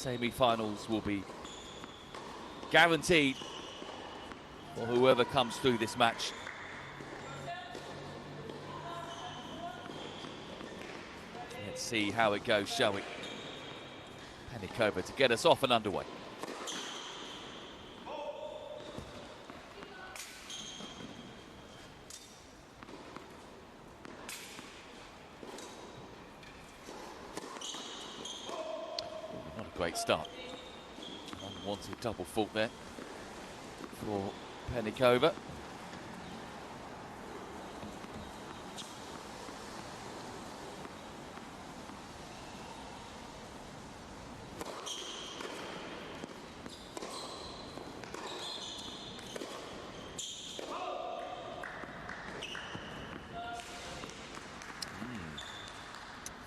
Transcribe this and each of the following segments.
semi-finals will be guaranteed for whoever comes through this match. Let's see how it goes, shall we? Penickova to get us off and underway. Not a great start. Unwanted double fault there for Penickova.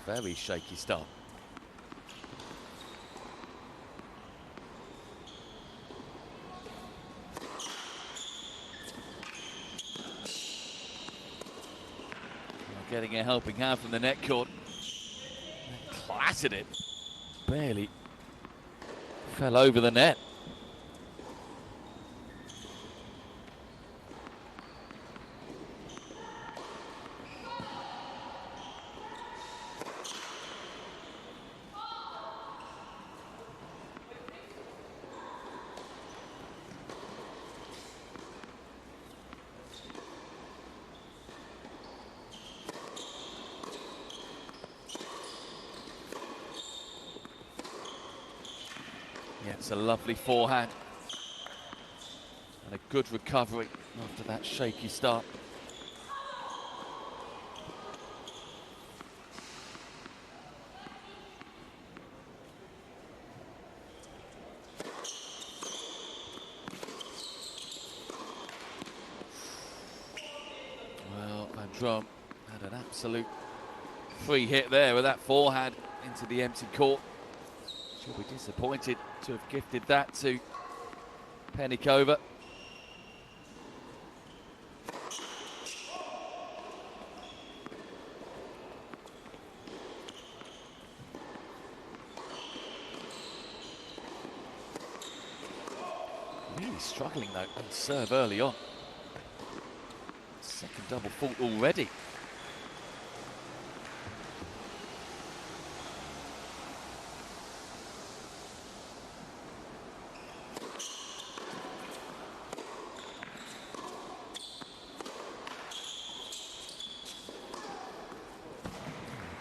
Very shaky start. Getting a helping hand from the net court. Clattered it. Barely fell over the net. Yeah, it's a lovely forehand. And a good recovery after that shaky start. Well, Vandromme had an absolute free hit there with that forehand into the empty court. She'll be disappointed to have gifted that to Penickova. Really struggling though on serve early on. Second double fault already.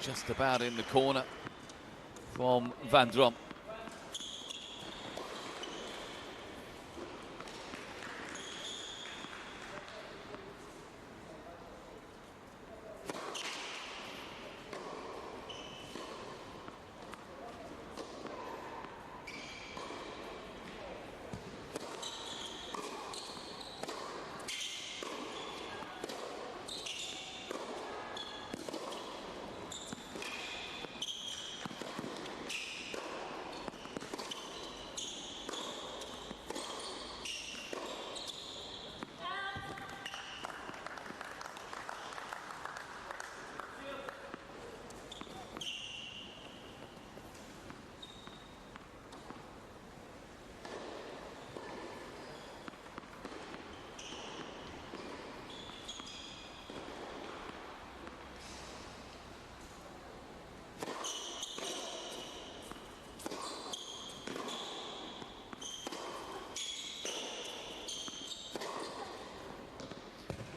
Just about in the corner from Vandromme.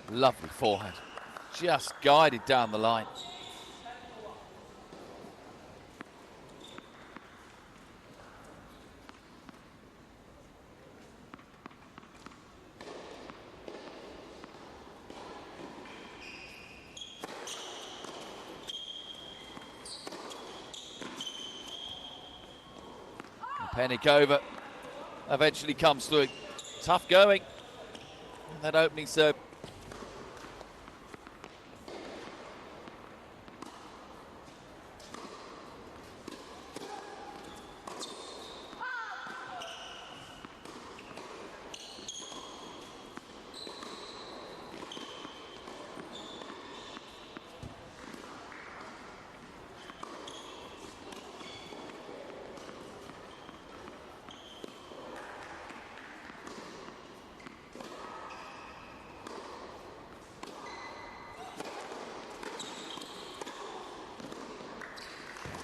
Lovely forehand, just guided down the line. And Penickova eventually comes through. Tough going. And that opening serve.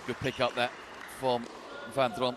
Good pick up that from Vandromme.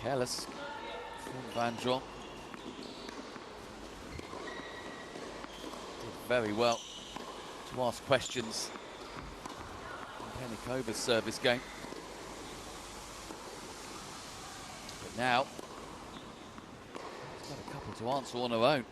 Careless from Vandromme. Did very well to ask questions in Pennickova's service game. But now, she's got a couple to answer on her own.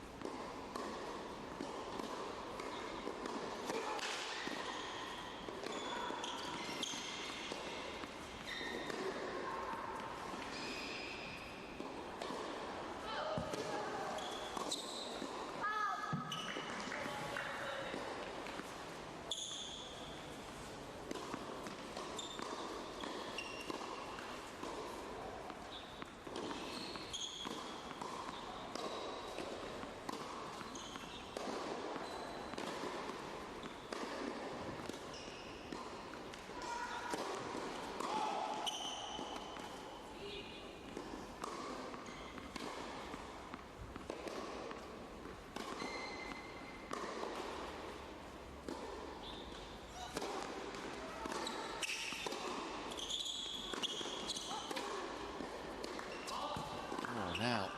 Now,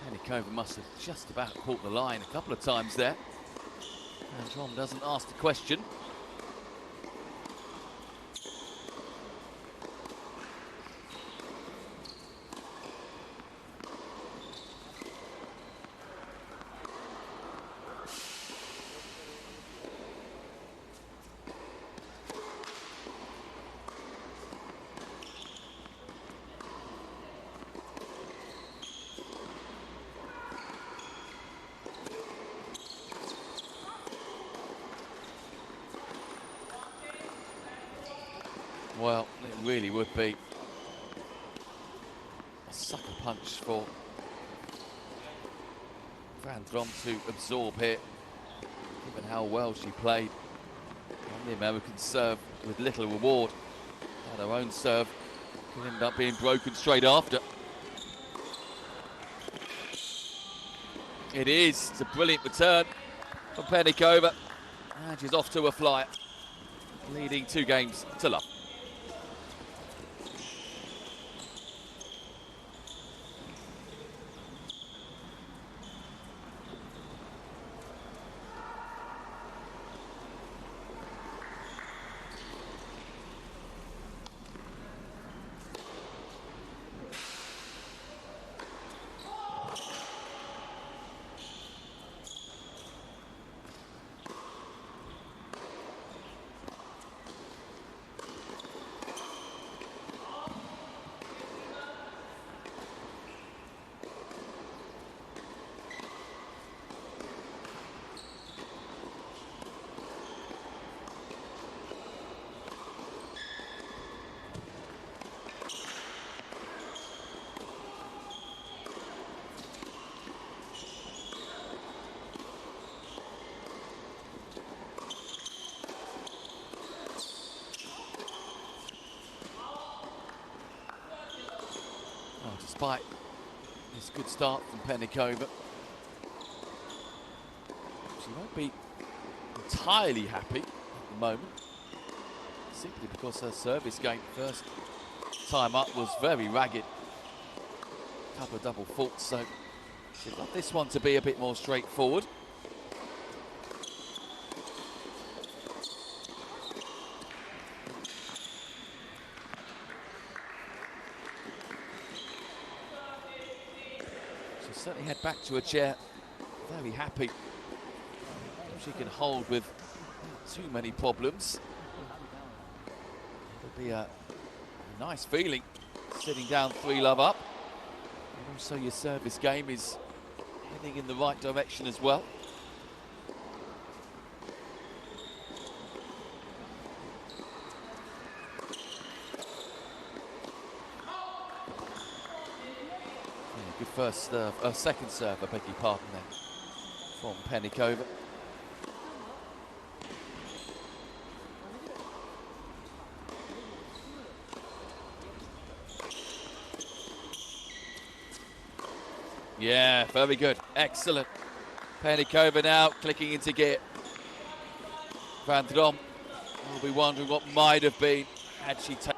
Penickova must have just about caught the line a couple of times there. Vandromme doesn't ask the question. Well, it really would be a sucker punch for Vandromme to absorb here, given how well she played on the American serve with little reward. And her own serve could end up being broken straight after. It is. It's a brilliant return from Penickova, and she's off to a flyer, leading 2 games to love. Despite this good start from Penickova, she won't be entirely happy at the moment, simply because her service game first time up was very ragged. A couple of double faults, so she'd love this one to be a bit more straightforward. She'll certainly head back to her chair, very happy. She can hold with too many problems. It'll be a nice feeling sitting down 3-love up. And also your service game is heading in the right direction as well. Yeah, good first serve, second serve, I beg your pardon there, from Penickova. Yeah, very good. Excellent. Penickova now clicking into gear. Vandromme will be wondering what might have been had she taken.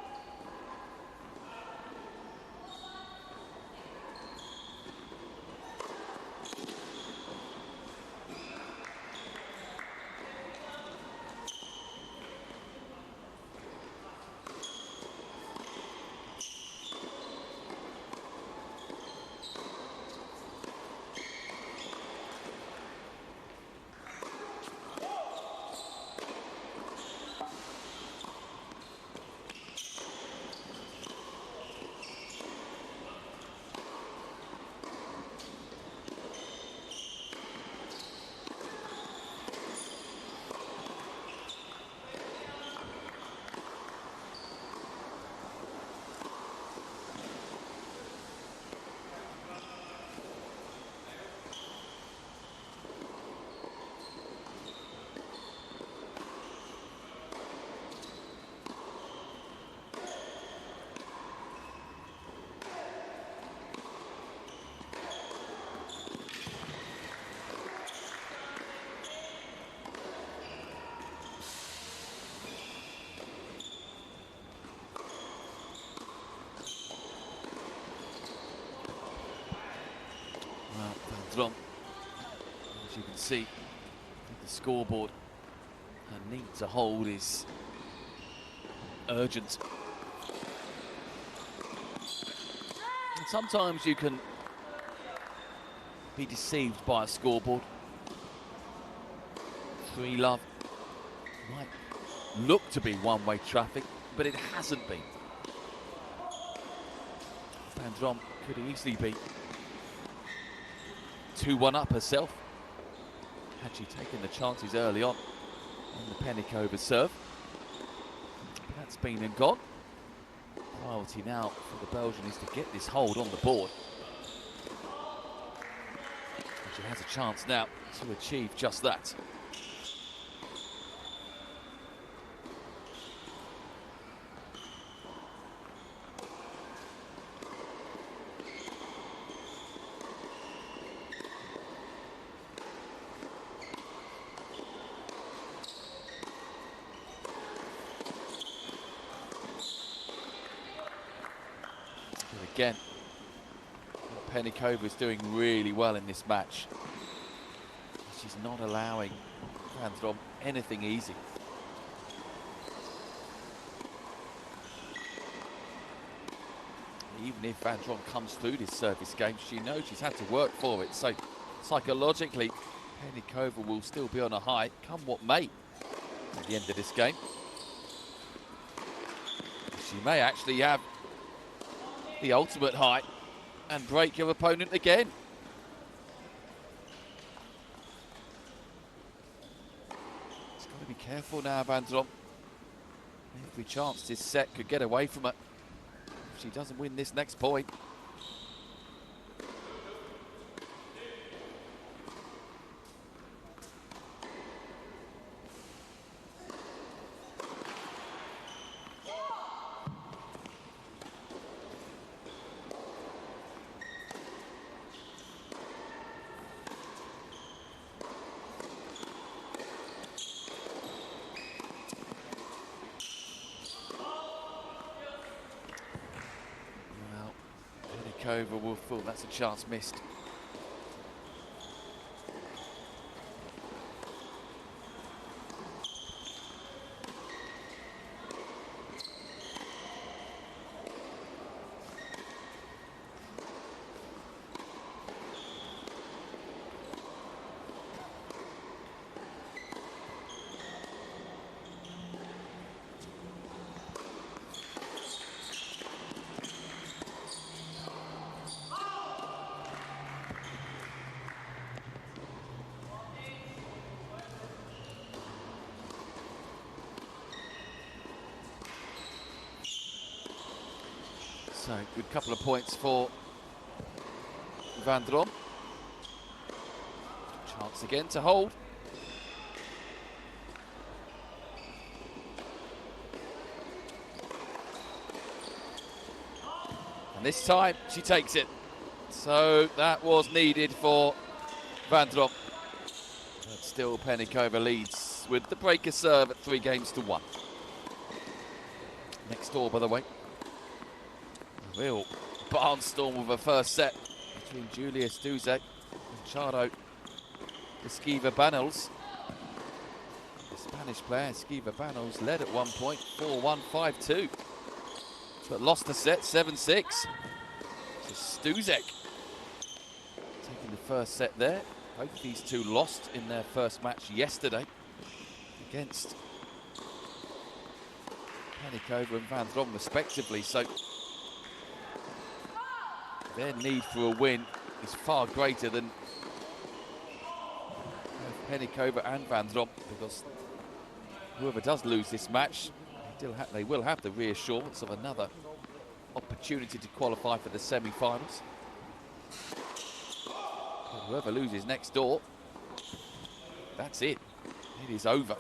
Vandromme, as you can see, the scoreboard, her need to hold is urgent. And sometimes you can be deceived by a scoreboard. 3-love might look to be one-way traffic, but it hasn't been. Vandromme could easily be 2-1 up herself had she taken the chances early on the Penickova serve. But that's been and gone. Priority now for the Belgian is to get this hold on the board. And she has a chance now to achieve just that. Again, Penickova is doing really well in this match. She's not allowing Vandromme anything easy. Even if Vandromme comes through this service game, she knows she's had to work for it. So psychologically, Penickova will still be on a high, come what may, at the end of this game. She may actually have the ultimate high and break your opponent again. She's got to be careful now, Vandromme. Every chance this set could get away from her if she doesn't win this next point. Penickova will feel that's a chance missed. So, good couple of points for Vandromme. Chance again to hold. And this time, she takes it. So, that was needed for Vandromme. But still, Penickova leads with the breaker serve at 3-1. Next door, by the way. A real barnstorm of a first set between Julia Stuzek and Charo Esquiva-Banels. The Spanish player, Esquiva-Banels, led at one point, 4-1, 5-2. But lost the set, 7-6. So Stuzek taking the first set there. Both these two lost in their first match yesterday against Penickova and Vandromme respectively. So their need for a win is far greater than both Penickova and Vandromme, because whoever does lose this match, they will have the reassurance of another opportunity to qualify for the semi-finals. Whoever loses next door, that's it. It is over.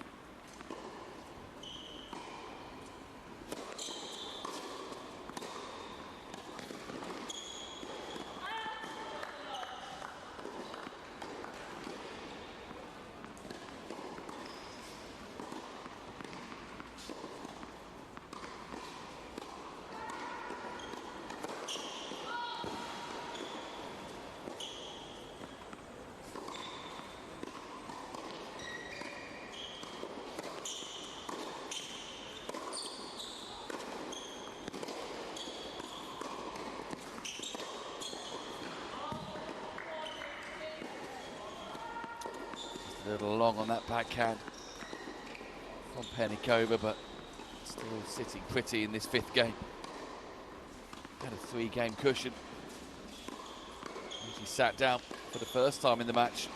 A little long on that backhand from Penickova, but still sitting pretty in this fifth game. Had a 3-game cushion. She sat down for the first time in the match.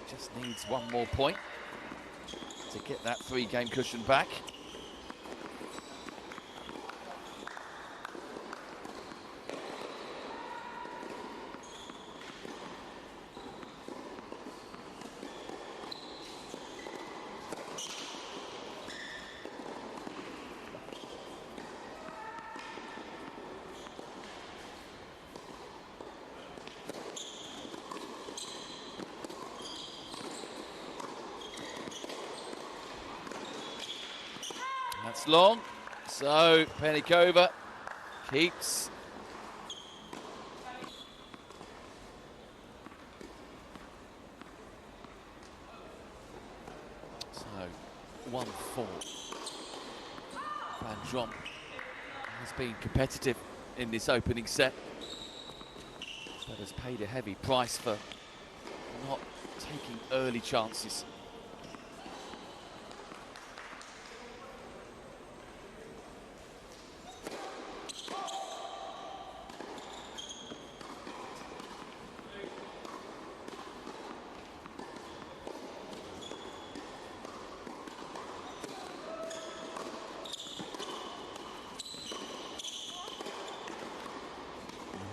Just needs one more point to get that 3-game cushion back. That's long, so Penickova keeps. So 1-4. Vandromme has been competitive in this opening set, but has paid a heavy price for not taking early chances.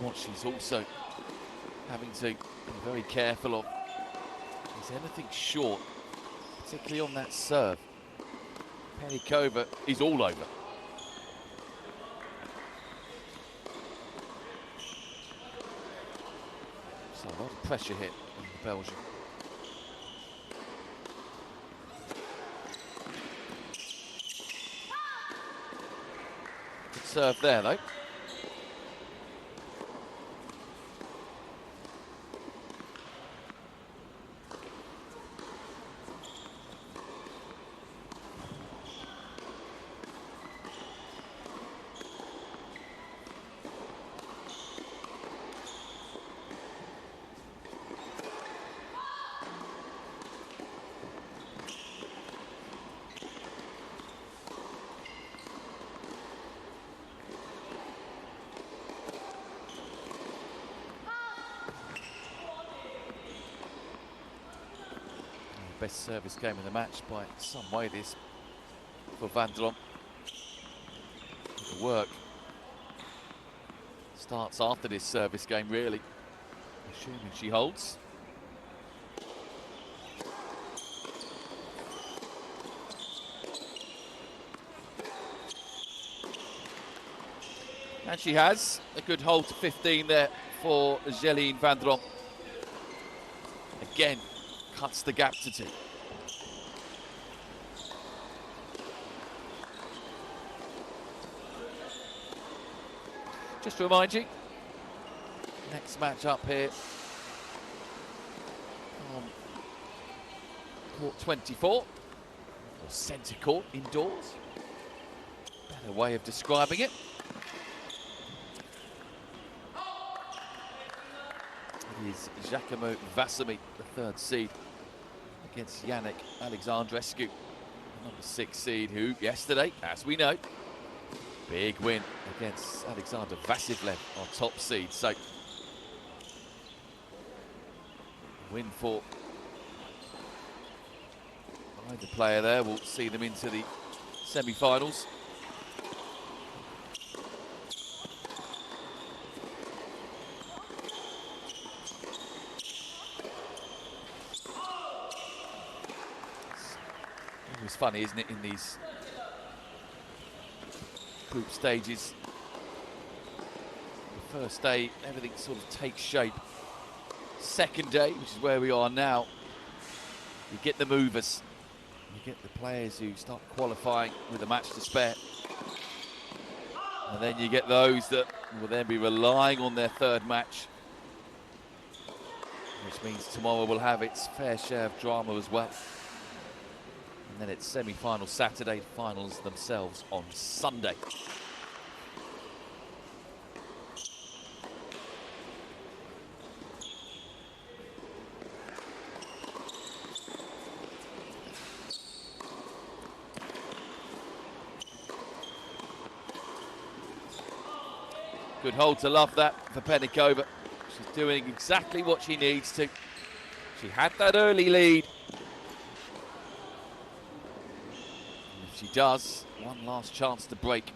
What she's also having to be very careful of is anything short, particularly on that serve. Penickova is all over. So a lot of pressure hit on Belgium. Good serve there though. best service game in the match by some way, this for Vandromme. The work starts after this service game, really, assuming she holds. And she has a good hold to 15 there for Jeline Vandromme. Again, cuts the gap to 2. Just to remind you, next match up here on court 24, or centre court indoors. Better way of describing it. It is Giacomo Vassami, the 3rd seed, against Yannick Alexandrescu, the number 6 seed, who yesterday, as we know, big win against Alexander Vassivlev, our top seed. So, win for either player there will see them into the semi-finals. It's funny, isn't it, in these group stages. The first day, everything sort of takes shape. Second day, which is where we are now, you get the movers. You get the players who start qualifying with a match to spare. And then you get those that will then be relying on their 3rd match, which means tomorrow will have its fair share of drama as well. And then it's semi-final Saturday, finals themselves on Sunday. Good hold to love that for Penickova. She's doing exactly what she needs to. She had that early lead. She does, one last chance to break.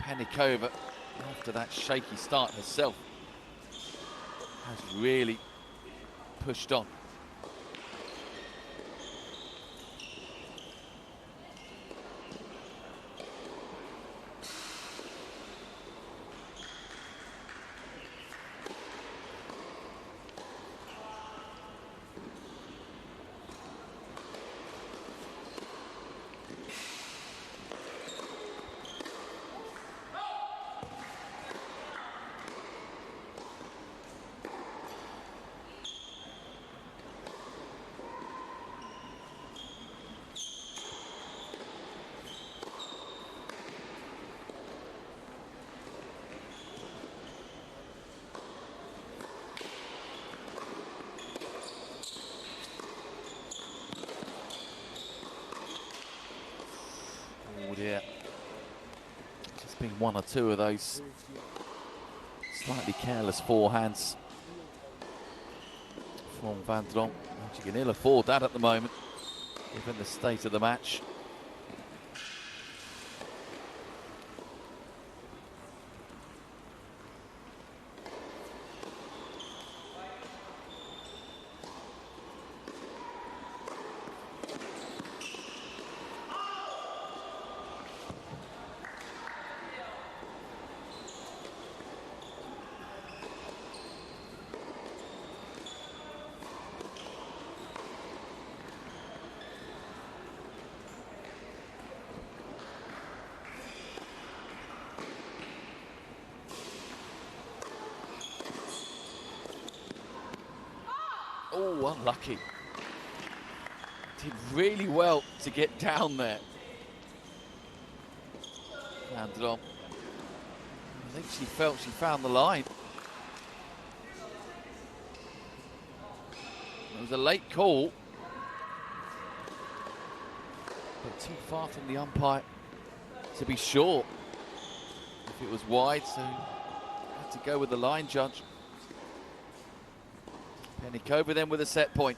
Penickova, after that shaky start herself, has really pushed on. Yeah, just been one or two of those slightly careless forehands from Vandromme. She can ill afford that at the moment, given the state of the match. Oh, unlucky. Did really well to get down there. Vandromme. I think she felt she found the line. It was a late call, but too far from the umpire to be sure. if it was wide, so had to go with the line judge. Penickova then with a set point.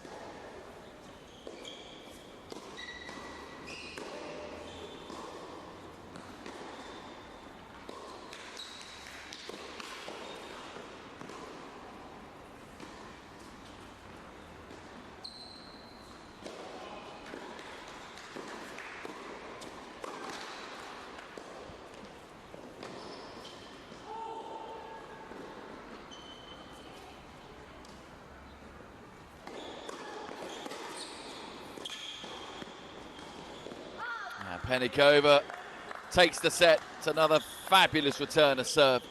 Penickova takes the set. It's another fabulous return of serve.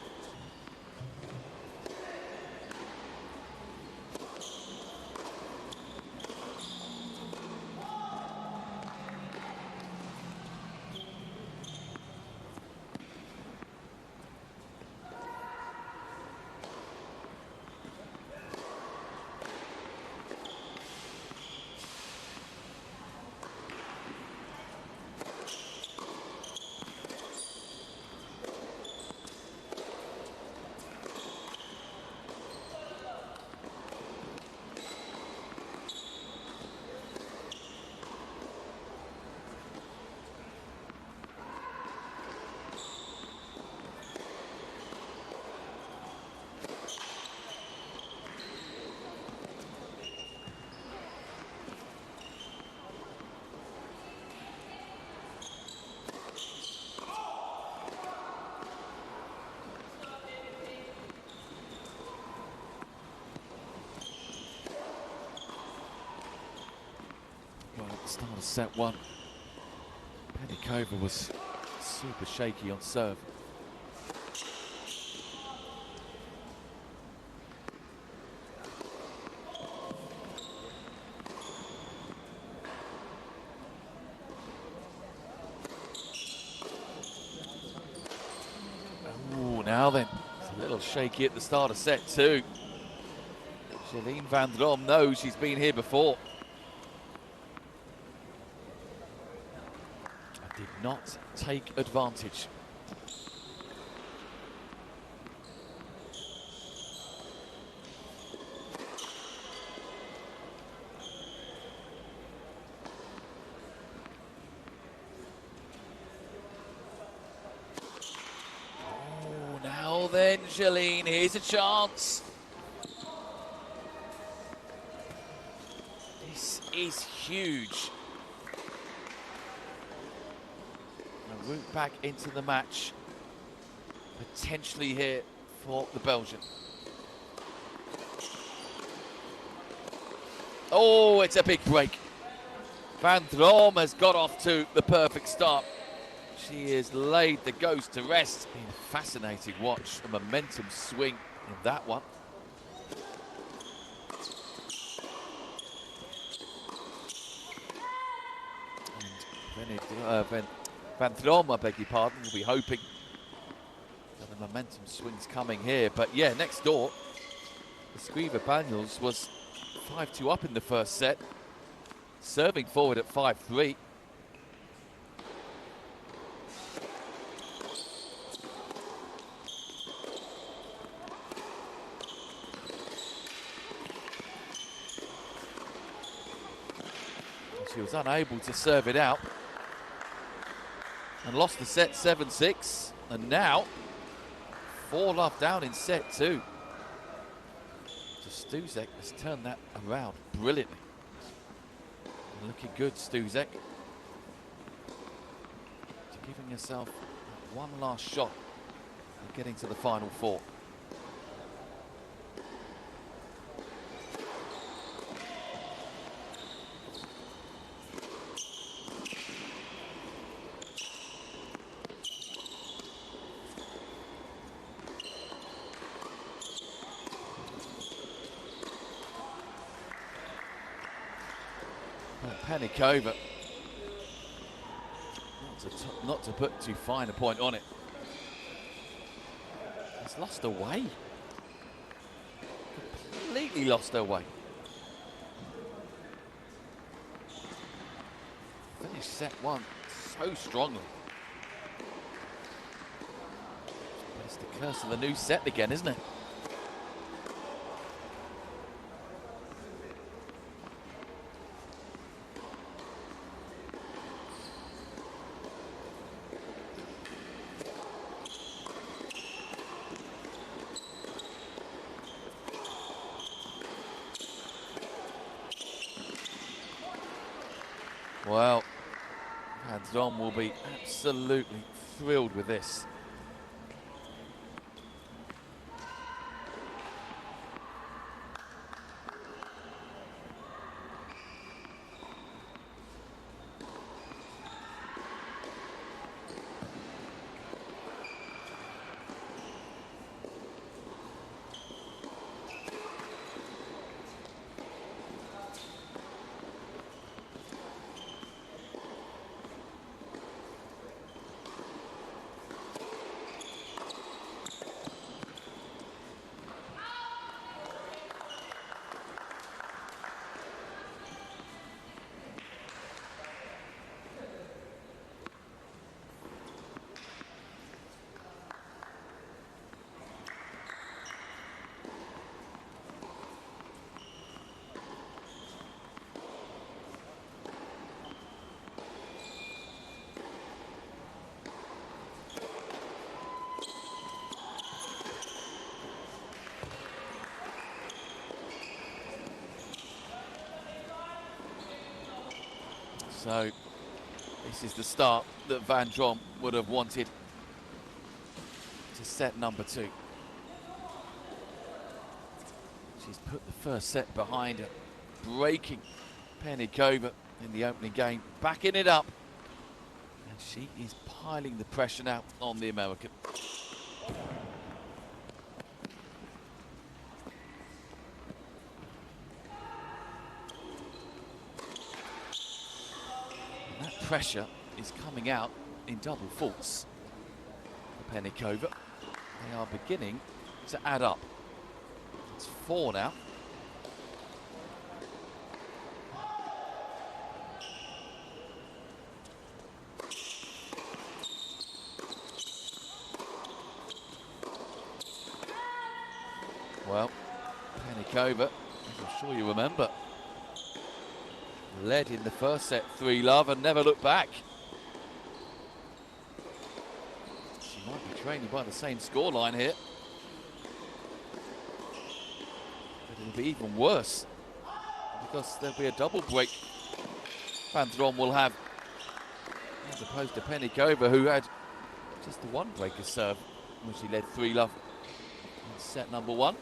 Well, at the start of set one, Penickova was super shaky on serve. Ooh, now then, it's a little shaky at the start of set two. Jeline Vandromme knows she's been here before. I did not take advantage. Oh, now then, Jeline, here's a chance. This is huge. A route back into the match, potentially here for the Belgian. Oh, it's a big break. Vandromme has got off to the perfect start. She has laid the ghost to rest. It's been a fascinating watch, a momentum swing in that one. And Vandromme, I beg your pardon, will be hoping that the momentum swing's coming here. But yeah, next door, the Skriva Banyals was 5-2 up in the first set, serving forward at 5-3. She was unable to serve it out and lost the set 7-6, and now 4-love down in set two. So Stuzek has turned that around brilliantly. Looking good, Stuzek. Giving herself one last shot at getting to the final four. Penickova, not to put too fine a point on it, has lost her way. Completely lost her way. Finished set one so strongly. First of the new set again, isn't it? Well, Vandromme will be absolutely thrilled with this. So this is the start that Vandromme would have wanted to set number 2. She's put the first set behind her, breaking Penickova in the opening game, backing it up. And she is piling the pressure now on the American. And that pressure is coming out in double faults for Penickova. They are beginning to add up. It's 4 now. Well, Penickova, as I'm sure you remember, led in the first set 3-love and never looked back. She might be training by the same scoreline here. But it'll be even worse because there'll be a double break Vandromme will have, as opposed to Penickova, who had just the one breaker serve when she led 3-love in set number 1.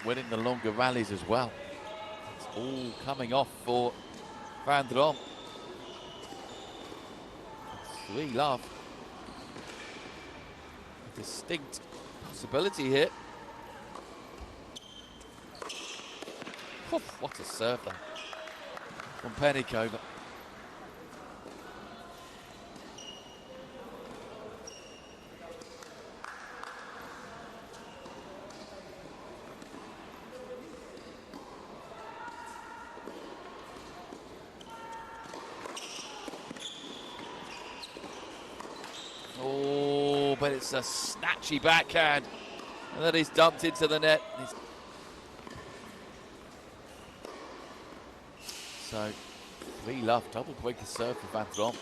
Winning the longer rallies as well. It's all coming off for Vandromme. 3-love. A distinct possibility here. Oof, what a serve there from Penickova. Oh, but it's a snatchy backhand. And that is dumped into the net. So, 3-love, double breaker serve for Vandromme.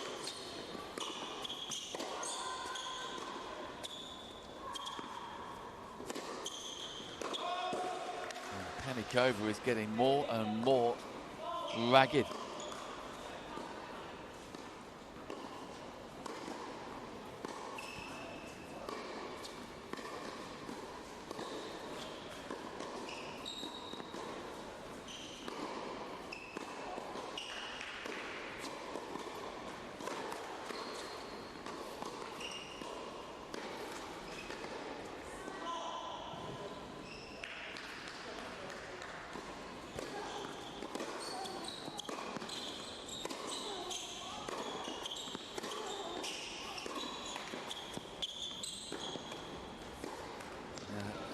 Penickova is getting more and more ragged.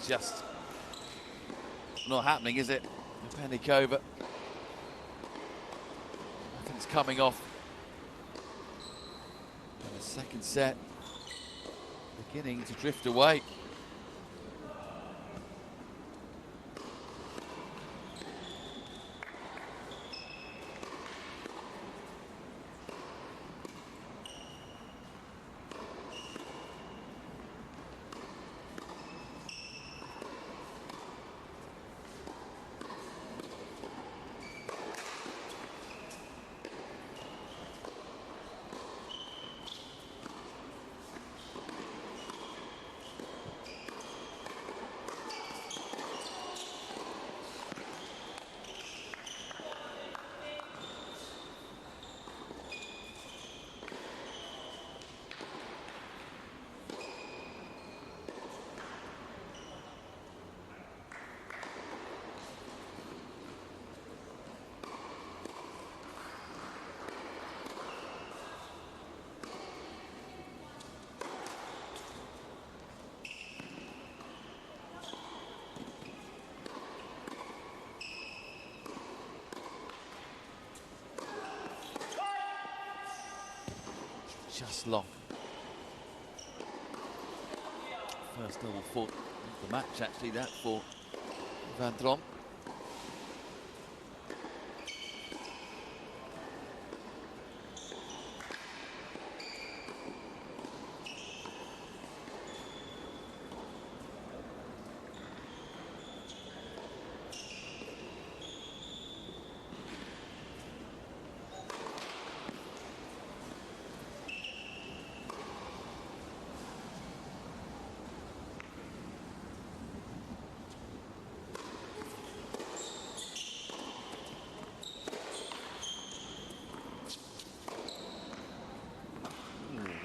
just not happening, is it? Penickova. Nothing's coming off. And the second set beginning to drift away. Just long. First double fault of the match, actually, that for Vandromme.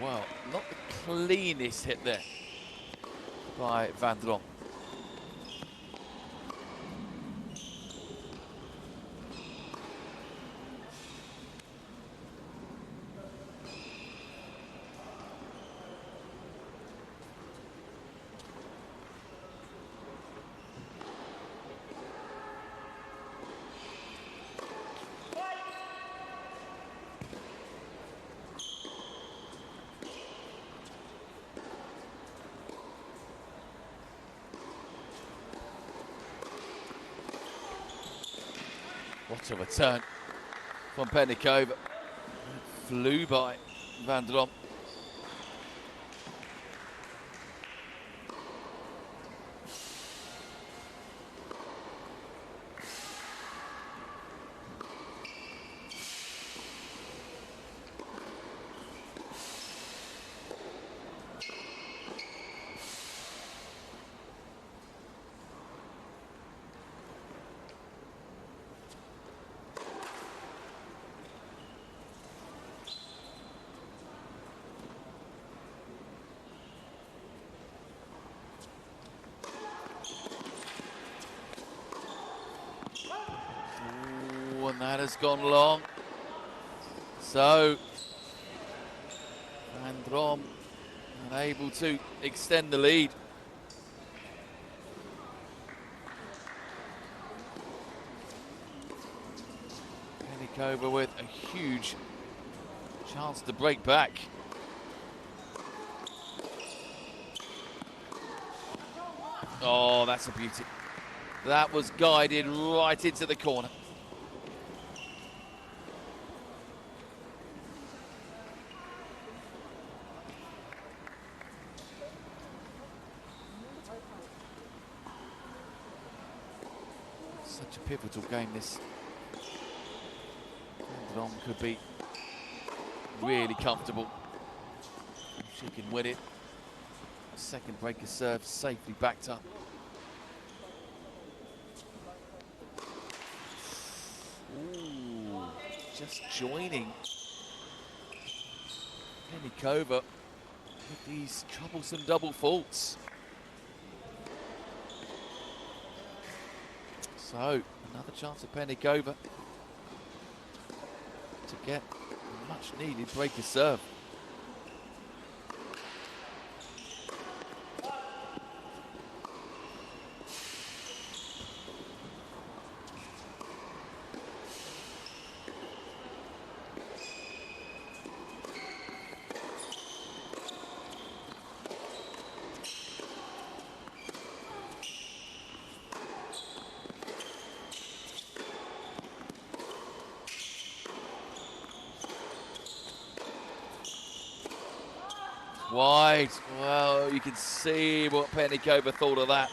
Well, not the cleanest hit there by Vandromme. What a return from Penickova. Flew by Vandromme. And that has gone long. So Vandromme unable to extend the lead. Penickova with a huge chance to break back. Oh, that's a beauty. That was guided right into the corner. Such a pivotal game, this. Vandromme could be really comfortable. She can win it. Second breaker serve safely backed up. Ooh, just joining Penickova with these troublesome double faults. So, another chance of Penickova to get a much needed breaker serve. Wide. Well, you can see what Penickova thought of that.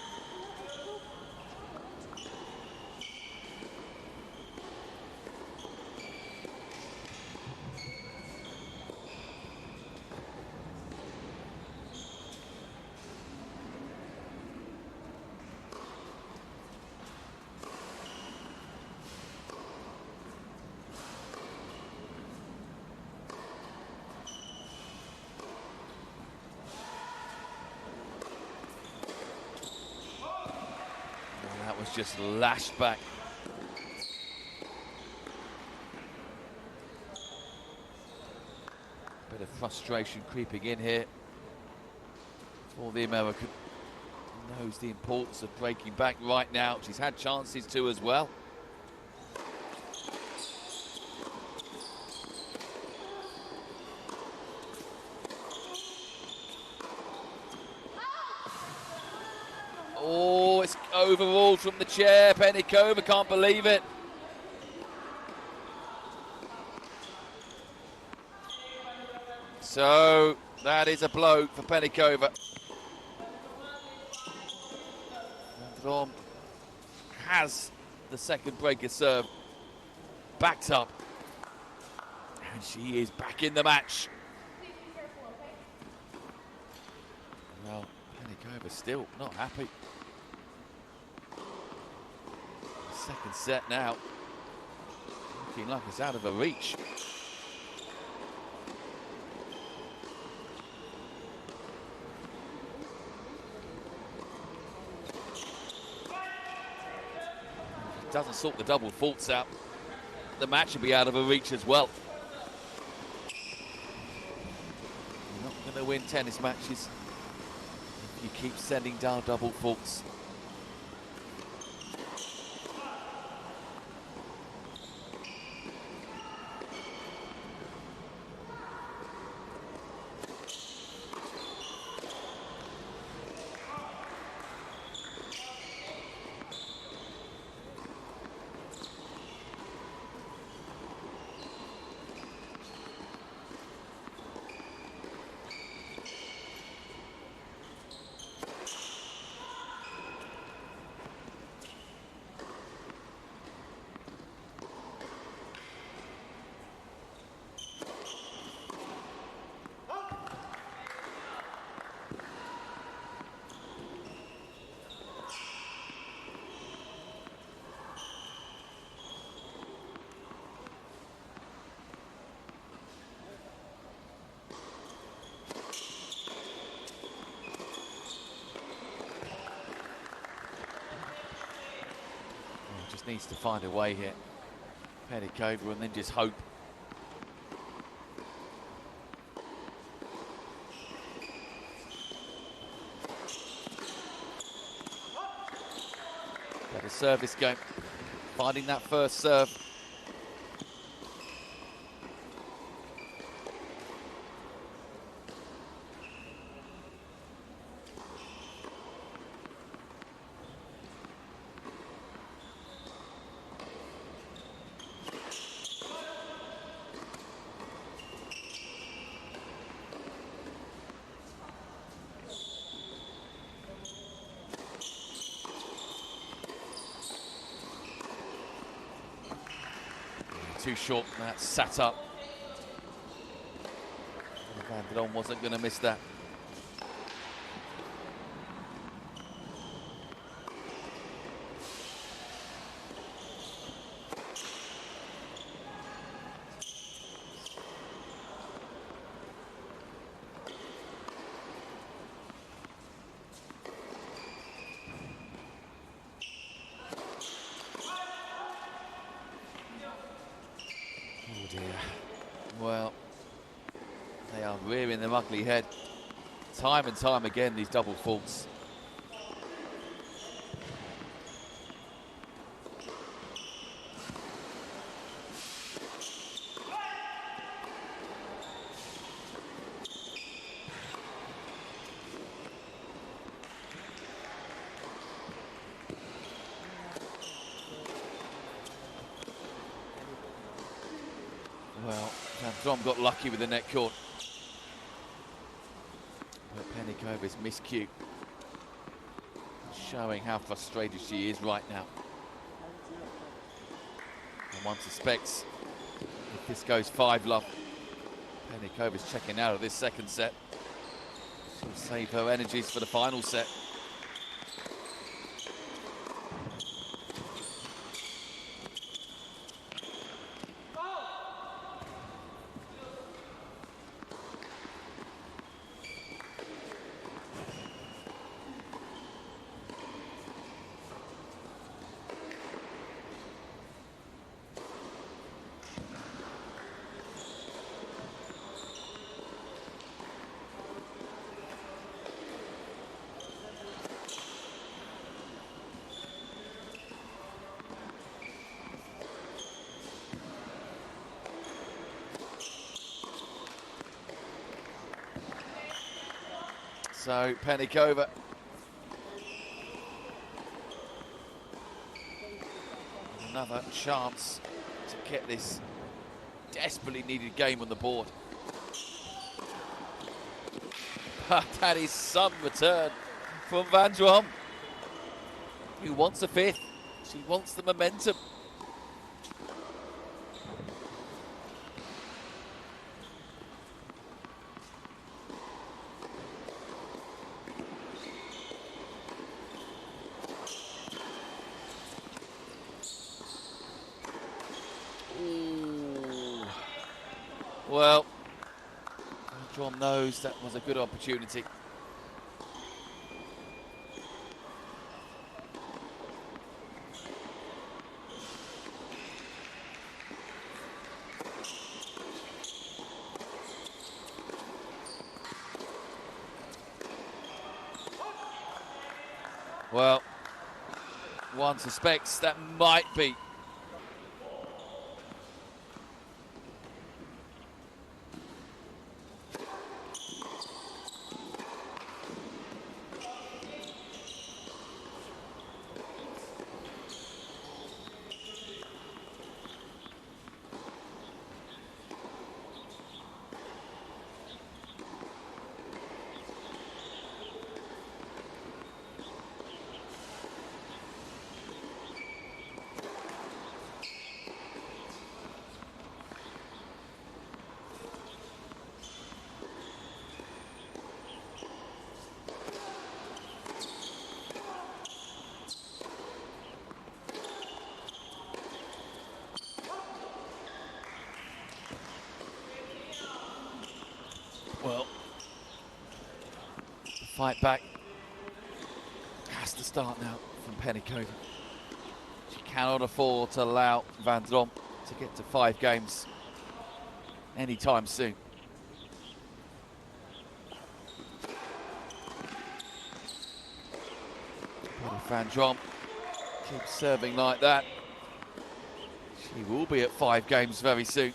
That was just lashed back. Bit of frustration creeping in here for the American. He knows the importance of breaking back right now. She's had chances to as well. Oh, it's overruled from the chair. Penickova can't believe it. So that is a blow for Penickova. Vandromme has the second breaker serve backed up. And she is back in the match. Well, Penickova still not happy. Second set now. Looking like it's out of her reach. If it doesn't sort the double faults out, the match will be out of her reach as well. You're not going to win tennis matches if you keep sending down double faults. Just needs to find a way here, Penickova, and then just hope. Better service game, finding that first serve. Too short, that sat up. Vandromme wasn't going to miss that. Oh dear. Well, they are rearing their ugly head time and time again, these double faults. Well, Vandromme got lucky with the net court. Penikova's miscue, showing how frustrated she is right now. And one suspects if this goes 5-love, Penikova's checking out of this second set. She'll save her energies for the final set. So Penickova another chance to get this desperately needed game on the board. But that is some return from Vandromme, who wants a fifth. She wants the momentum. Well, Vandromme knows that was a good opportunity. Well, one suspects that might be. Well, the fight back has to start now from Penickova. She cannot afford to allow Vandromme to get to 5 games anytime soon. But if Vandromme keeps serving like that, she will be at 5 games very soon.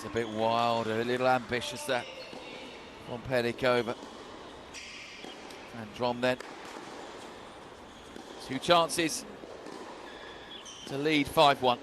A bit wild, a little ambitious that from Penickova. Vandromme then. 2 chances to lead 5-1.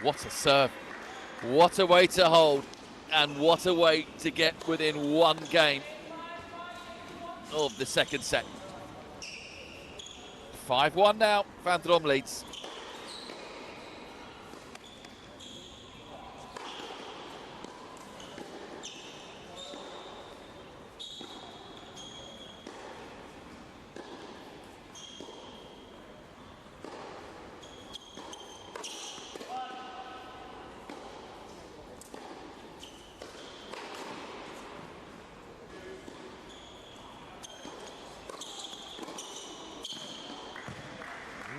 What a serve, what a way to hold, and what a way to get within 1 game of the second set. 5-1 now, Vandromme leads.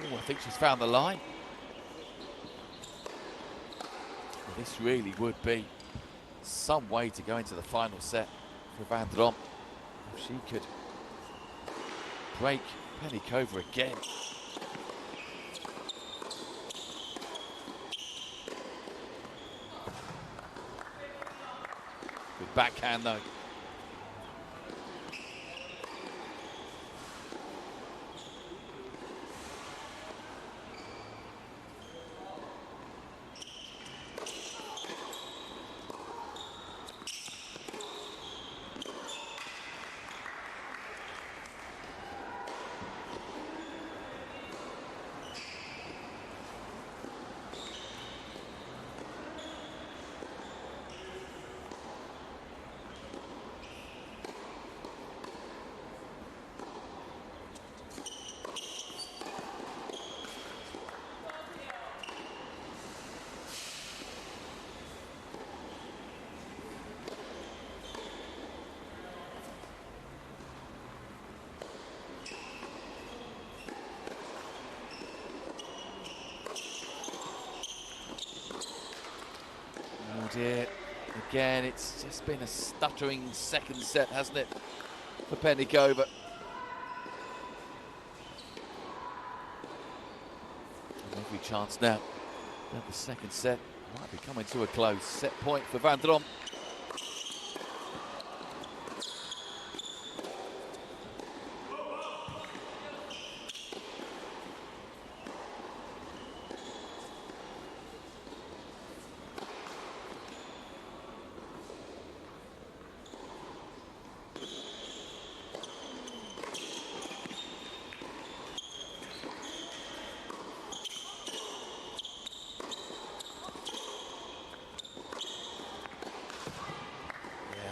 Ooh, I think she's found the line. Well, this really would be some way to go into the final set for Vandromme. If she could break Penickova again. Good backhand though. Dear. Again, it's just been a stuttering second set, hasn't it, for Penickova? And every chance now that the second set might be coming to a close. Set point for Vandromme.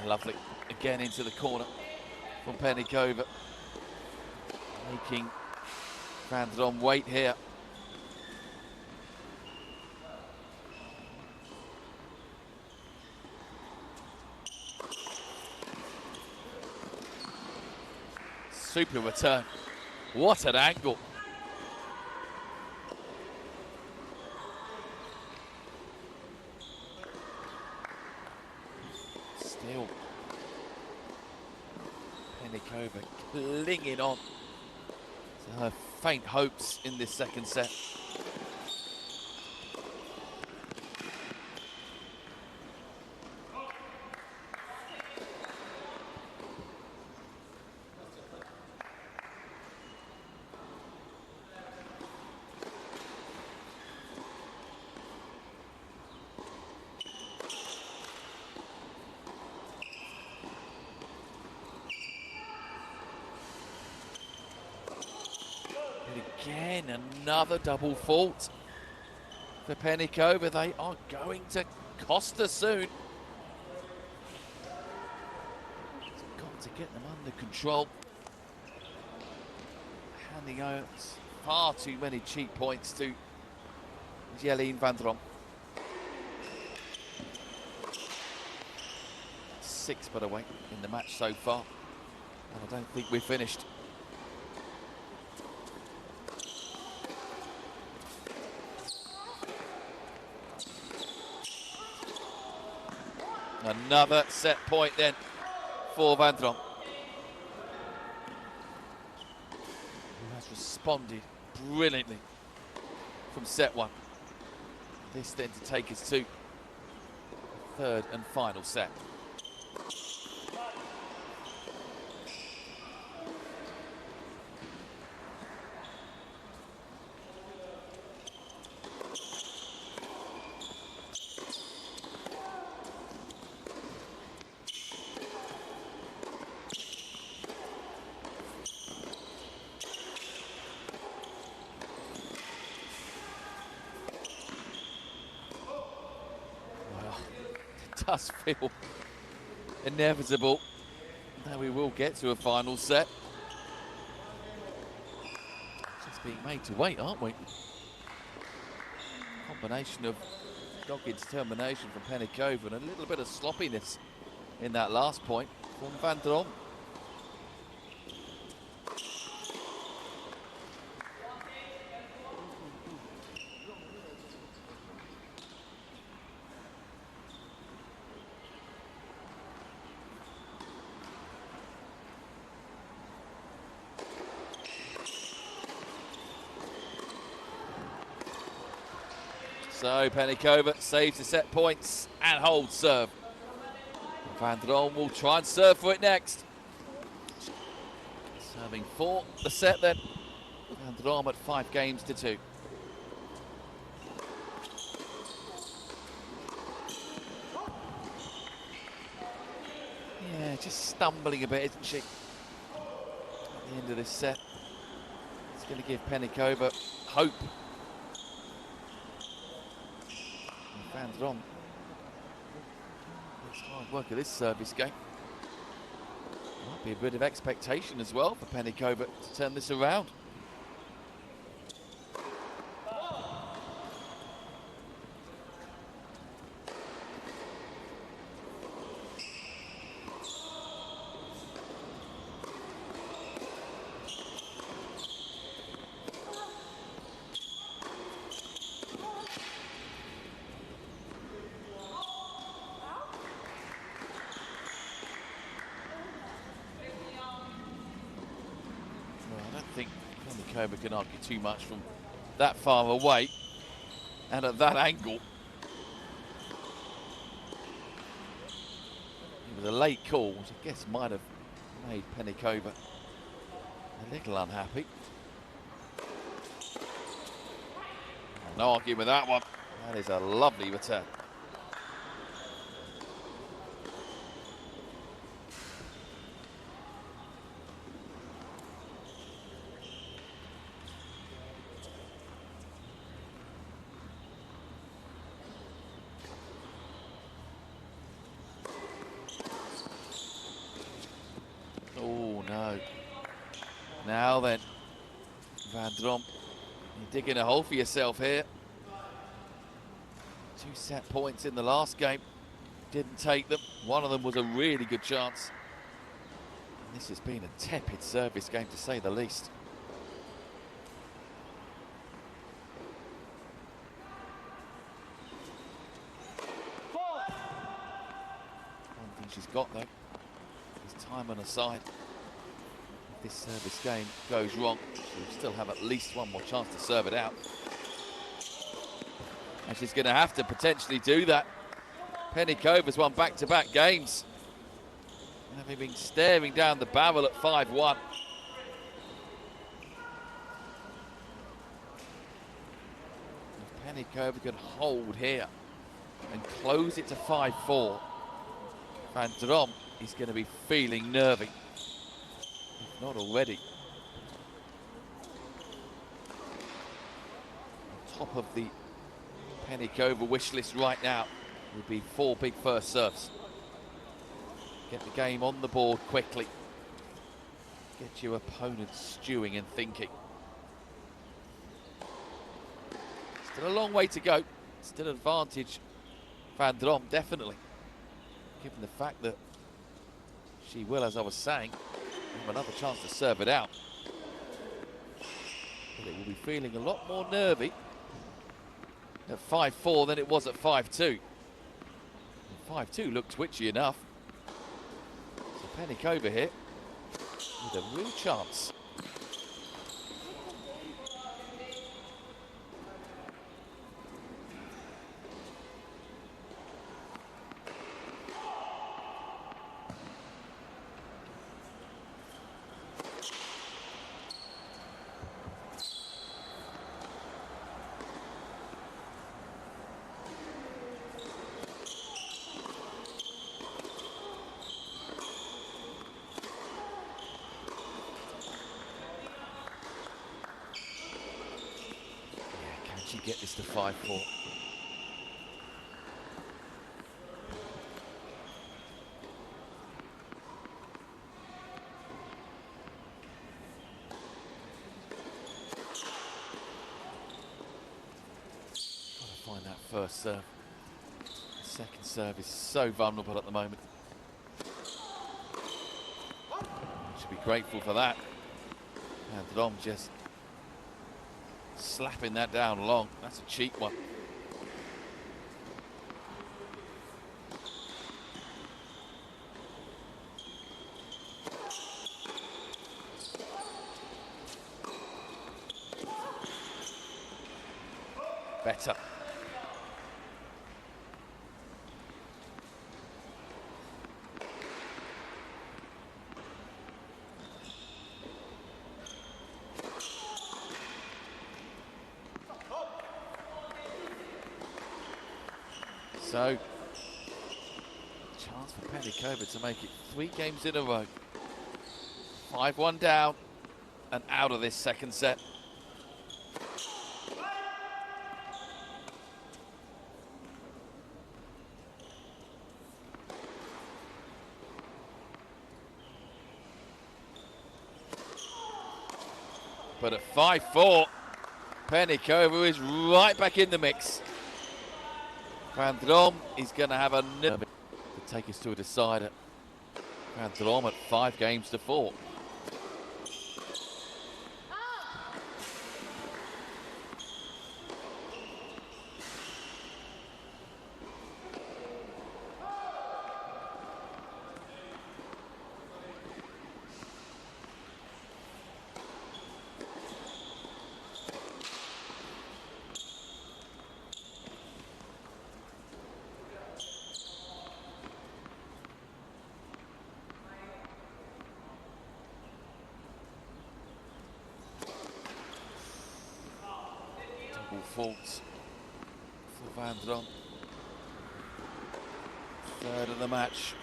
Lovely. Again into the corner from Penickova. Making Vandromme wait here. Super return. What an angle. Still Penickova clinging on to her faint hopes in this second set. Again, another double fault for Penickova. They are going to cost her soon. It's got to get them under control. Handing out far too many cheap points to Jeline Vandromme. 6 but away in the match so far, and I don't think we're finished. Another set point then for Vandromme, who has responded brilliantly from set one. This then to take us to the third and final set. does feel inevitable that we will get to a final set. Just being made to wait, aren't we? Combination of dogged determination from Penickova and a little bit of sloppiness in that last point from Vandromme. So Penickova saves the set points and holds serve. Vandromme will try and serve for it next. Serving for the set then. Vandromme at 5-2. Yeah, just stumbling a bit, isn't she? At the end of this set. It's going to give Penickova hope. Vandromme. It's hard work at this service game. Might be a bit of expectation as well for Penickova to turn this around. Penickova can argue too much from that far away and at that angle. It was a late call, which I guess might have made Penickova a little unhappy. No arguing with that one. That is a lovely return. Now then, Vandromme, you're digging a hole for yourself here. 2 set points in the last game, didn't take them. One of them was a really good chance. And this has been a tepid service game, to say the least. One thing she's got though is time on her side. This service game goes wrong, she'll still have at least one more chance to serve it out. And she's going to have to potentially do that. Pennickova's won back-to-back games, having been staring down the barrel at 5-1. If Penickova can hold here and close it to 5-4, Vandromme is going to be feeling nervy. Not already. On top of the Penickova wish list right now would be 4 big first serves. Get the game on the board quickly. Get your opponent stewing and thinking. Still a long way to go. Still advantage Vandromme, definitely. Given the fact that she will, as I was saying, have another chance to serve it out. But it will be feeling a lot more nervy at 5-4 than it was at 5-2. 5-2 looked twitchy enough. So Penickova here with a real chance. Get this to 5-4. first serve. The second serve is so vulnerable at the moment. Should be grateful for that. Vandromme just slapping that down long. That's a cheap one. Better. So, chance for Penickova to make it 3 games in a row. 5-1 down and out of this second set. But at 5-4, Penickova is right back in the mix. Vandromme is going to have a to take us to a decider. Vandromme at 5 games to 4. Faults for Vandromme. 3rd of the match.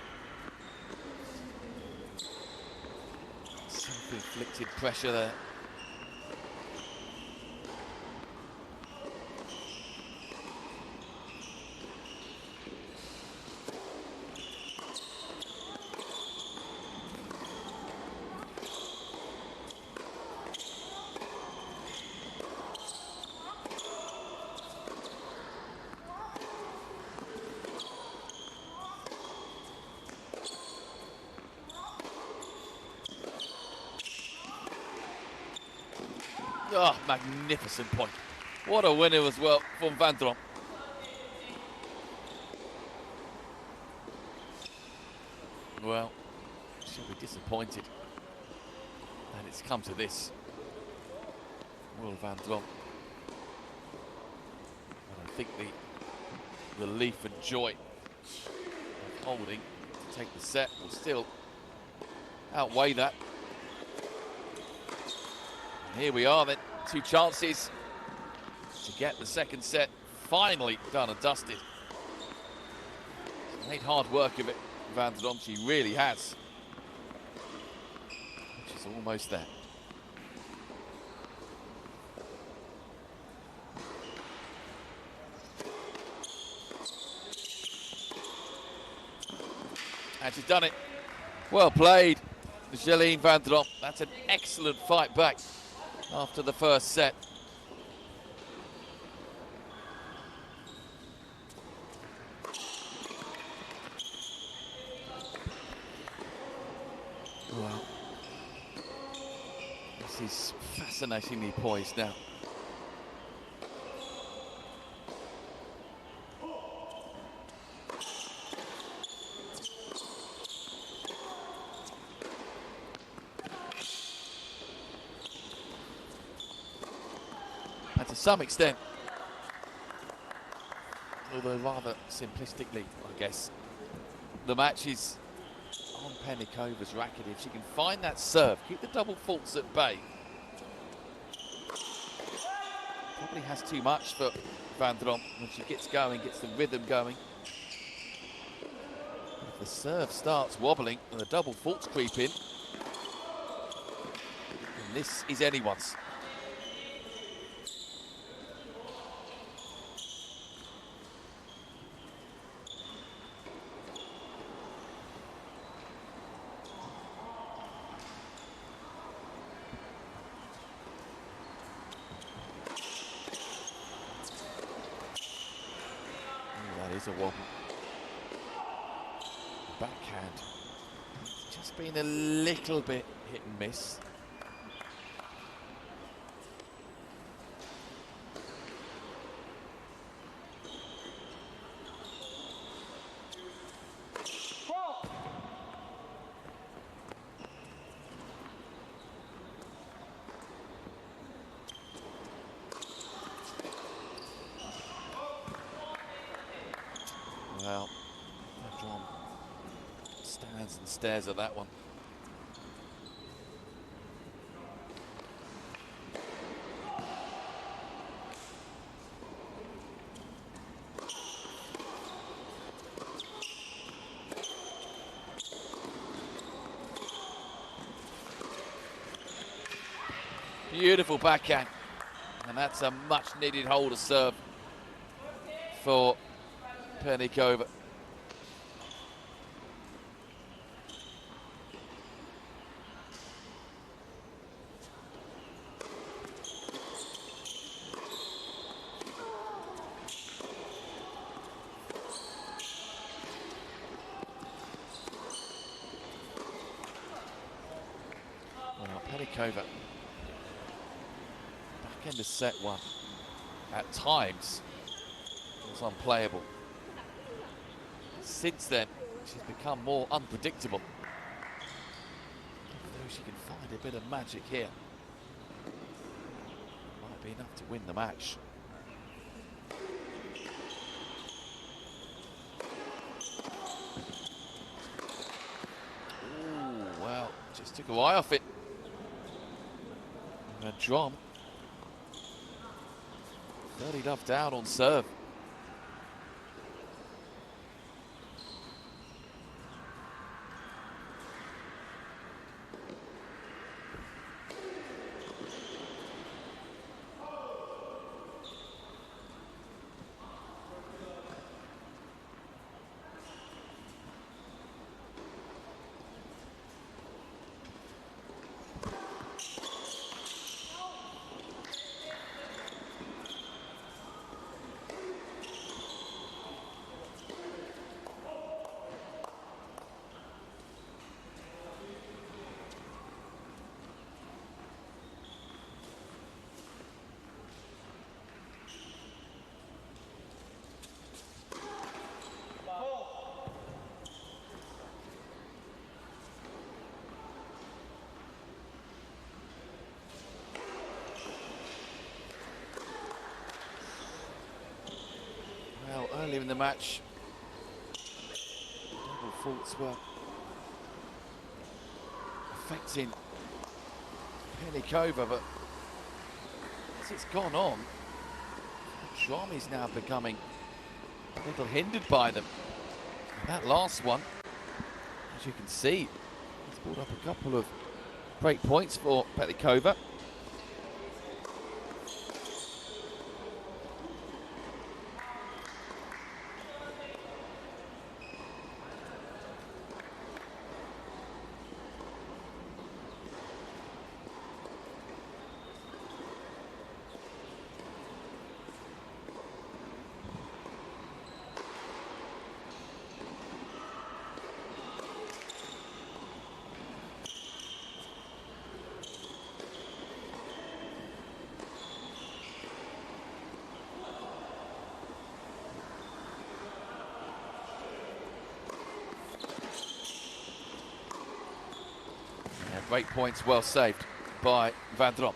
Self-inflicted pressure there. Oh, magnificent point. What a winner as well from Vandromme. Well, she'll be disappointed that it's come to this. Will Vandromme. But I think the relief and joy of holding to take the set will still outweigh that. Here we are then, 2 chances to get the second set finally done and dusted. She's made hard work of it, Vandromme, she really has. She's almost there. And she's done it. Well played, Jeline Vandromme. That's an excellent fight back after the first set. Well, this is fascinatingly poised now. And to some extent, although rather simplistically, I guess, the match is on Pennickova's racket. If she can find that serve, keep the double faults at bay. Probably has too much for Vandromme when she gets going, gets the rhythm going. But if the serve starts wobbling and the double faults creep in, then this is anyone's. was a wobble. Backhand. It's just been a little bit hit and miss. Well, Vandromme stands and stares at that one. Beautiful backhand, and that's a much needed hold of serve for Penickova. Well, Penickova, back into set one, at times was unplayable. Since then, she's become more unpredictable. Although she can find a bit of magic here. Might be enough to win the match. Ooh, well, just took her eye off it. Vandromme 30 love down on serve. Well, earlier in the match, double faults were affecting Penickova, but as it's gone on, Vandromme's now becoming a little hindered by them. And that last one, as you can see, it's brought up a couple of break points for Penickova. Break points well saved by Vandromme.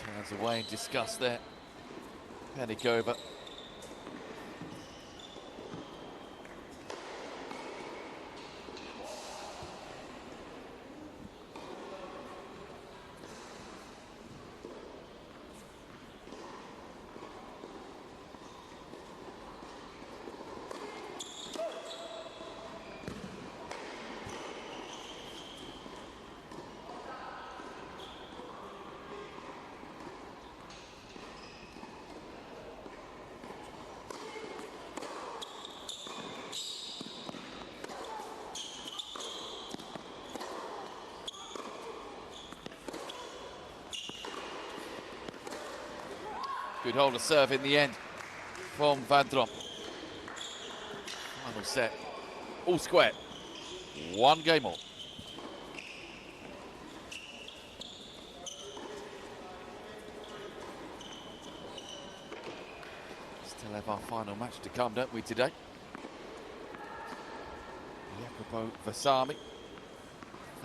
Turns away in disgust there. Penickova. Good hold of serve in the end from Vandromme. Final set, all square. 1 game all. Still have our final match to come, don't we, today? Jacopo Vasami,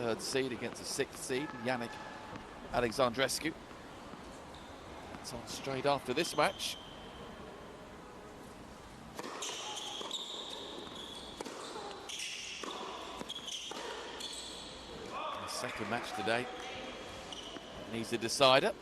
3rd seed against the 6th seed, Yannick Alexandrescu. That's on straight after this match. The second match today needs a decider.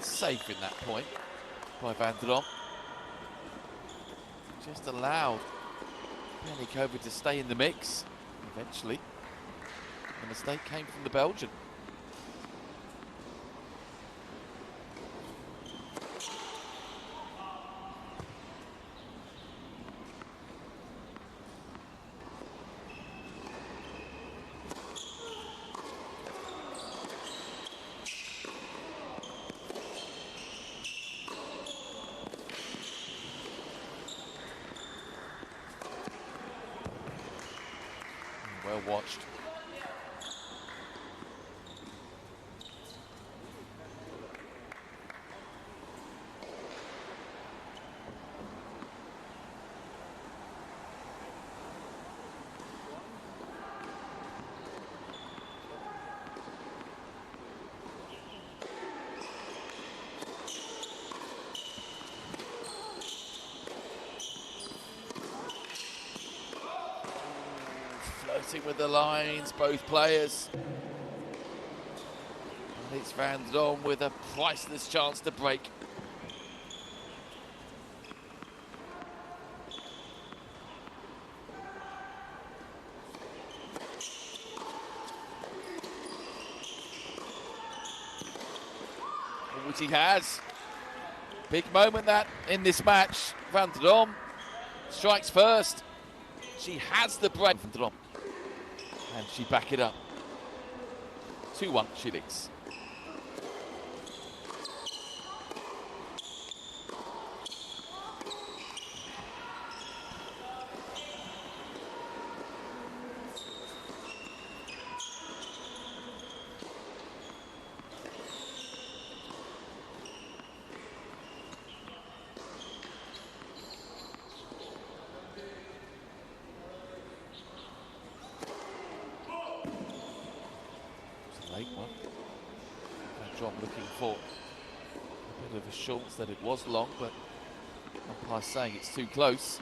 Safe in that point by Vandromme. Just allowed Penickova to stay in the mix. Eventually, the mistake came from the Belgian. Well watched. Floating with the lines, both players. And it's Vandromme with a priceless chance to break. Which he has. Big moment that in this match. Vandromme strikes first. She has the break. Vandromme. And she back it up. 2-1, she leads. Late one. Vandromme looking for a bit of assurance that it was long, but umpire saying it's too close.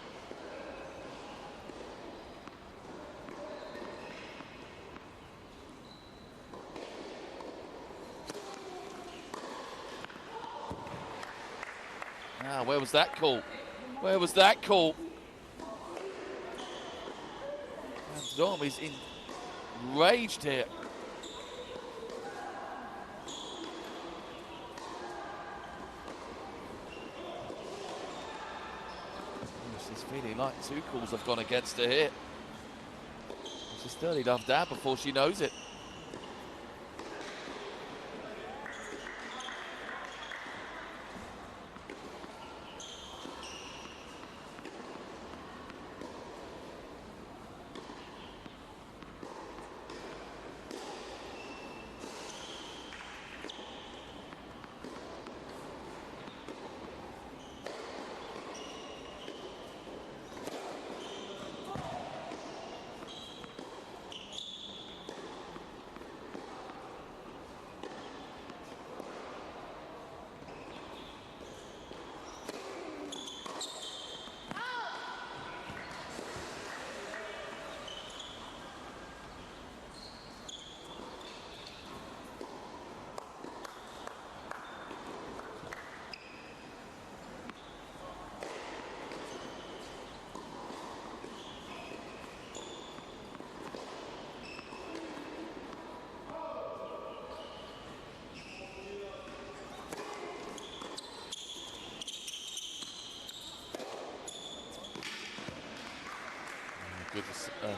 Ah, where was that call? Where was that call? Vandromme is enraged here. She's feeling like 2 calls have gone against her here. She's 30 love down before she knows it.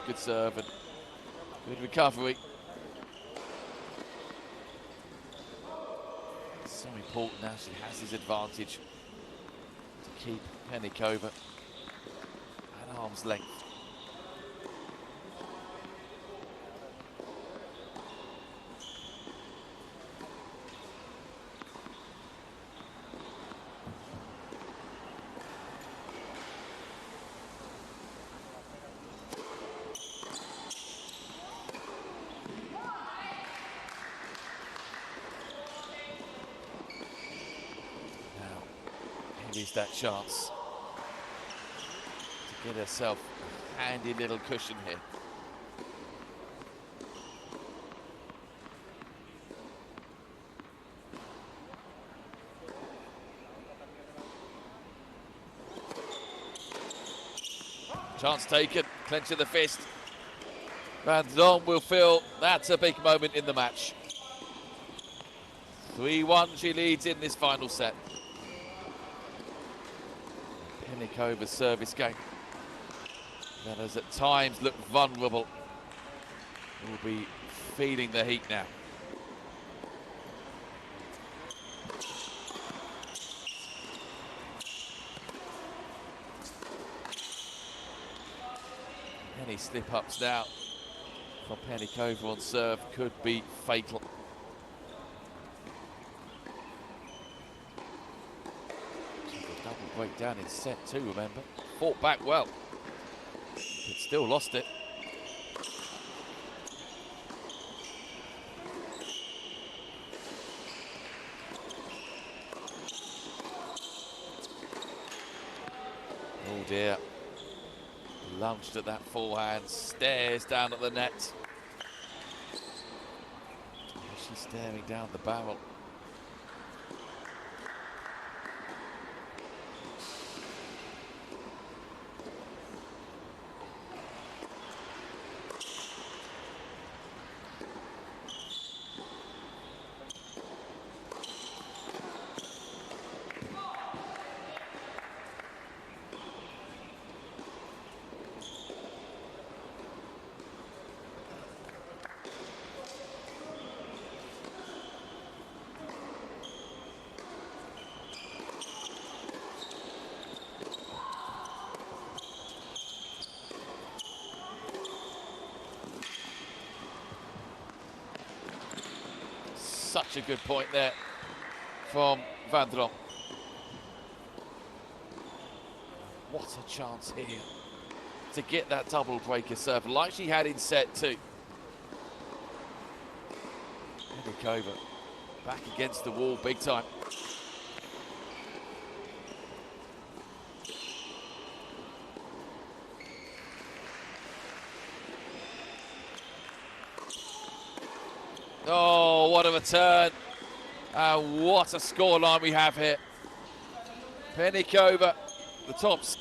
Good serve and good recovery. So important now. She has his advantage to keep Penickova at arm's length. Here's that chance to get herself a handy little cushion here. Chance taken, clench of the fist. Vandromme will feel that's a big moment in the match. 3-1 she leads in this final set. Pennickova's service game that has at times looked vulnerable will be feeling the heat now. Any slip-ups now from Penickova on serve could be fatal. Double breakdown in set two, remember. Fought back well, but still lost it. Oh dear. Lunged at that forehand, stares down at the net. She's staring down the barrel. Such a good point there from Vandromme. What a chance here to get that double breaker serve like she had in set two. Penickova back against the wall big time. Oh, what a return. What a scoreline we have here. Penickova, the tops.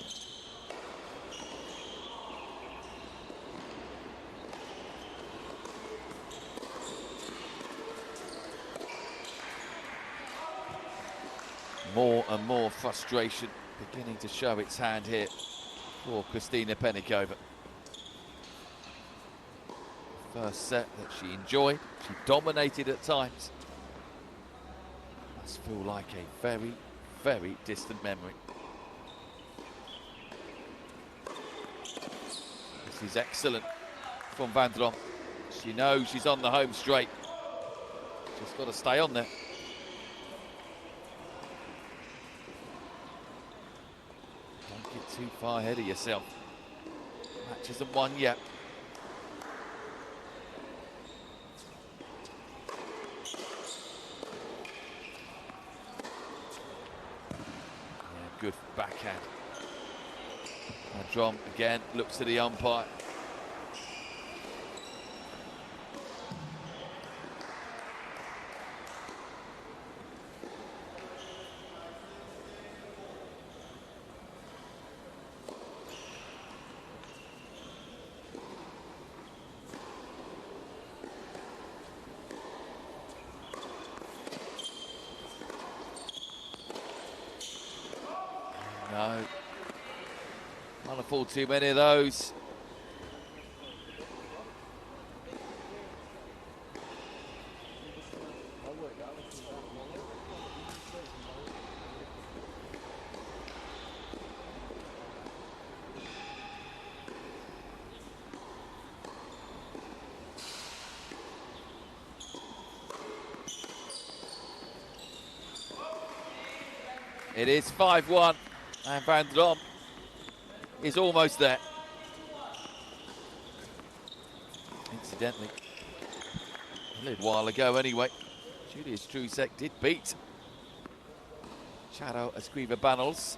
More and more frustration beginning to show its hand here for Kristina Penickova. First set that she enjoyed, she dominated at times. Must feel like a very, very distant memory. This is excellent from Vandromme. She knows she's on the home straight. Just got to stay on there. Don't get too far ahead of yourself. Match isn't won yet. Good backhand. Vandromme again looks to the umpire. No. Can't afford too many of those. It is 5-1, and Vandromme is almost there. Incidentally, a little while ago anyway, Julius Trusek did beat Charo Escriva-Banals.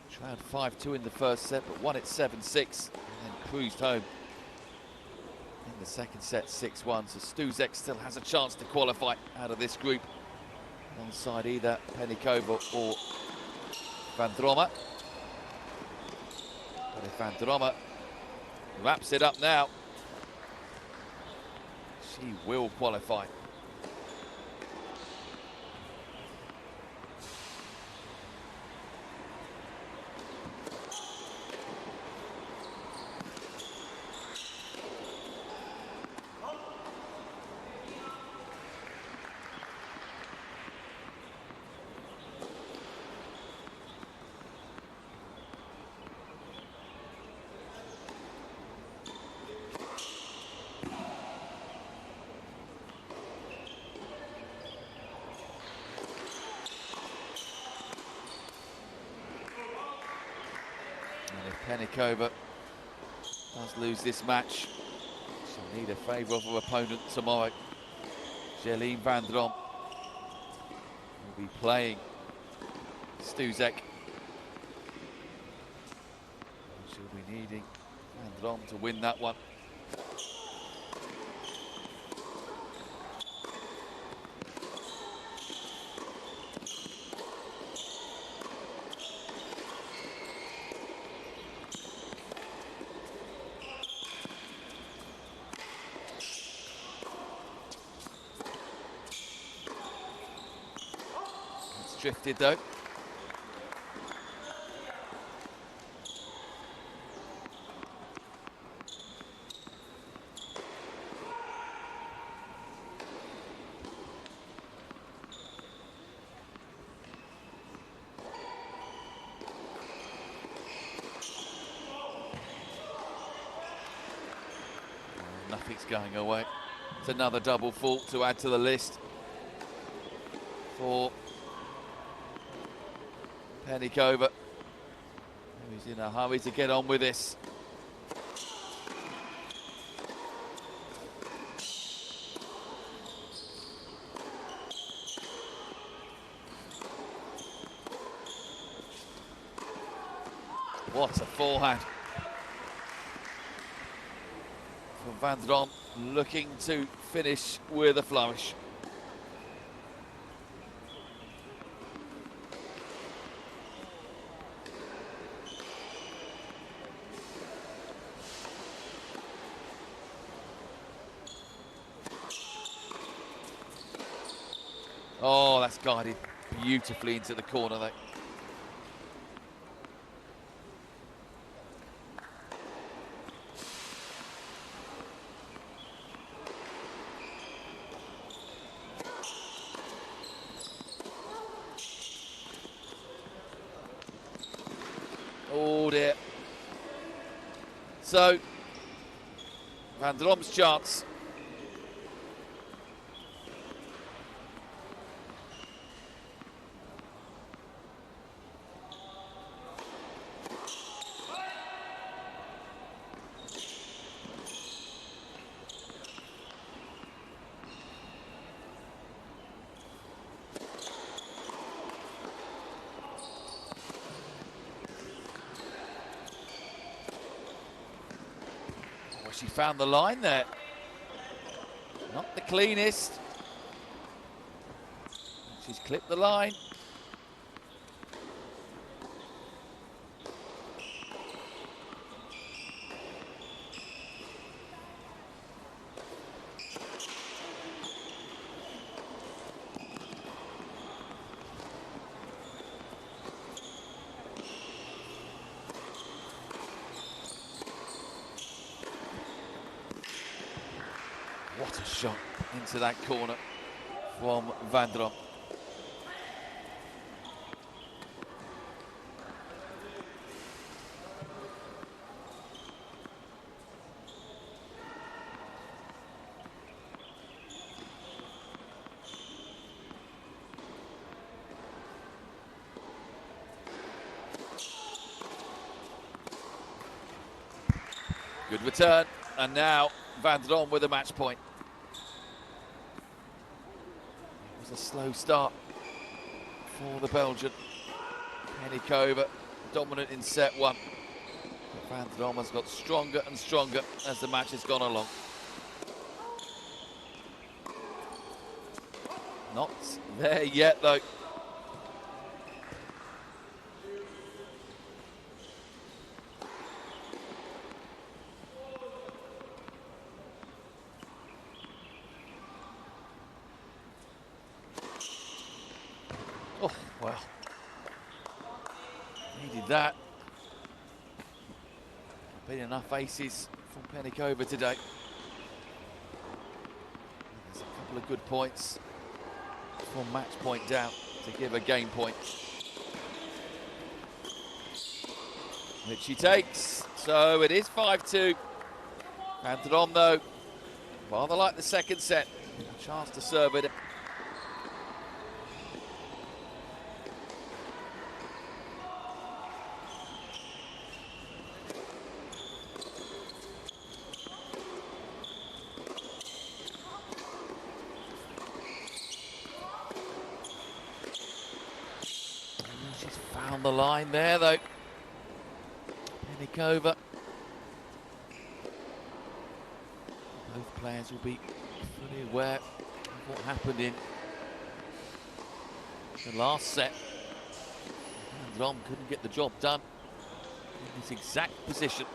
Trailed 5-2 in the first set, but won it 7-6, and then cruised home in the second set 6-1. So Stuzek still has a chance to qualify out of this group, alongside either Penickova or Vandromme. But if Vandromme wraps it up now, she will qualify. Penickova does lose this match, she'll need a favourable opponent tomorrow. Jeline Vandromme will be playing Stuzek. She'll be needing Vandromme to win that one. Drifted though. Nothing's going away. It's another double fault to add to the list for Penickova, who's in a hurry to get on with this. What a forehand from Vandromme, looking to finish with a flourish. Oh, that's guided beautifully into the corner though. Oh dear. So, Vandromme's chance. She found the line there. Not the cleanest. She's clipped the line. What a shot into that corner from Vandromme. Good return, and now Vandromme with a match point. It was a slow start for the Belgian. Penickova dominant in set one. Vandromme has got stronger and stronger as the match has gone along. Not there yet, though. Oh, well. Needed that. Been enough aces from Penickova today. There's a couple of good points from match point down to give a game point, which she takes. So it is 5-2. Vandromme, though, rather like the second set. A chance to serve it. She's found the line there, though. Penickova. Both players will be fully aware of what happened in the last set. Vandromme couldn't get the job done in this exact position.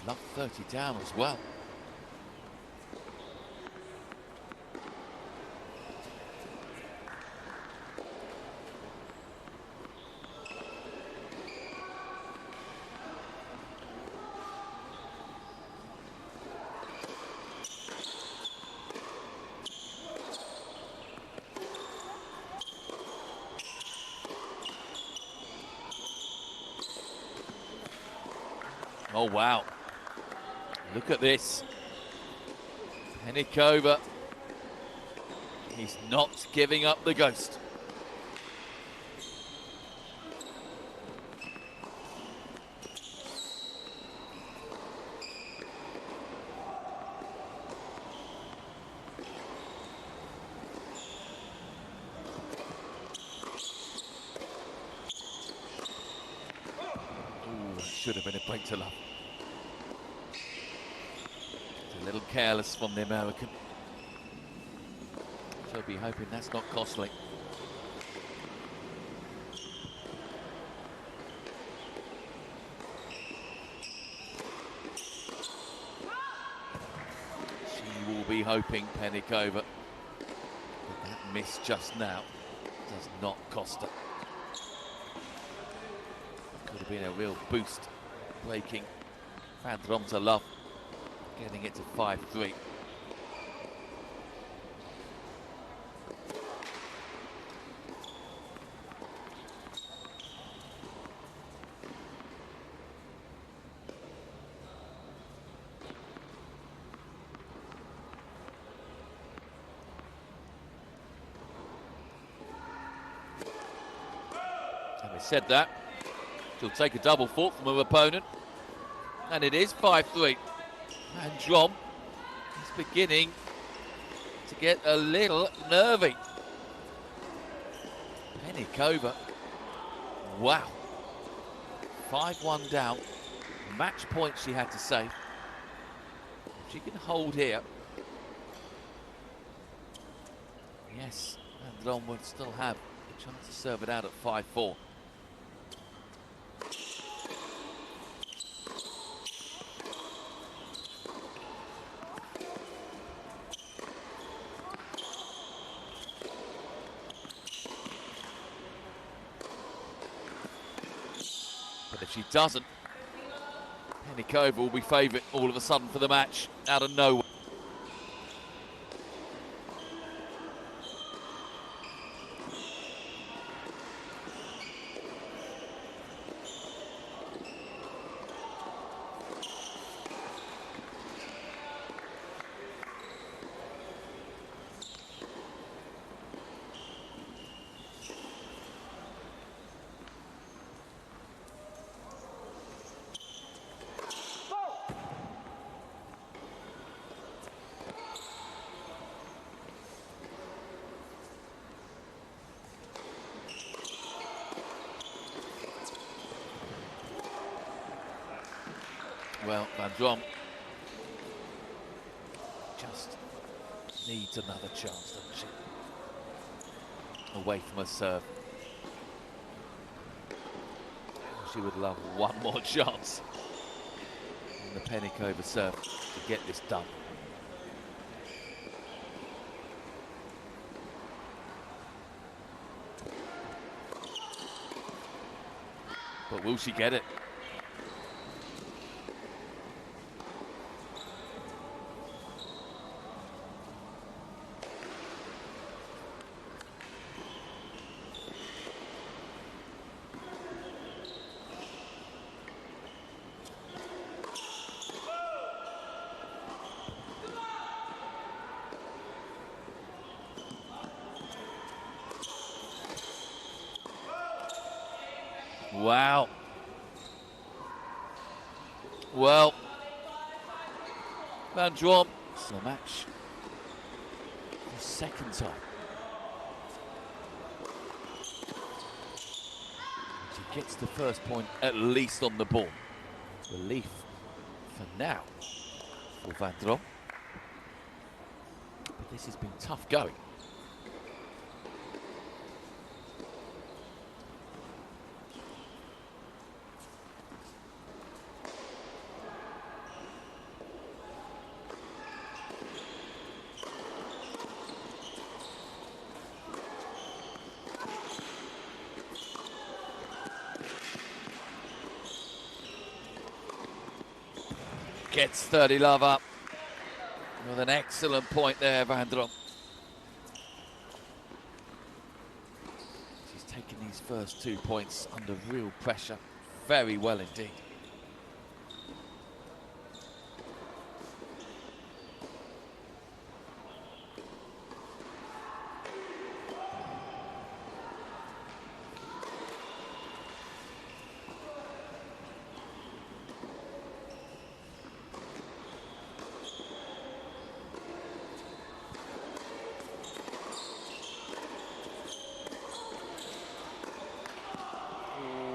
Love 30 down as well. Oh, wow. Look at this. Penickova. He's not giving up the ghost. Ooh, that should have been a break to love. A little careless from the American. She'll be hoping that's not costly. She will be hoping, Penickova, that miss just now does not cost her. Could have been a real boost, breaking Vandromme to love. Getting it to 5-3. Having said that, she'll take a double fault from her opponent, and it is 5-3. Vandromme is beginning to get a little nervy. Penickova, wow. 5-1 down, match point she had to save. If she can hold here, yes, Vandromme would still have a chance to serve it out at 5-4. But if she doesn't, Penickova will be favourite all of a sudden for the match out of nowhere. Well, Vandromme just needs another chance, doesn't she? Away from her serve. She would love one more chance on the Penickova serve to get this done. But will she get it? Wow. Well, Vandromme, the match the second time. She gets the first point at least on the ball. Relief for now for Vandromme. But this has been tough going. Gets 30 love up with an excellent point there, Vandromme. She's taken these first 2 points under real pressure very well indeed.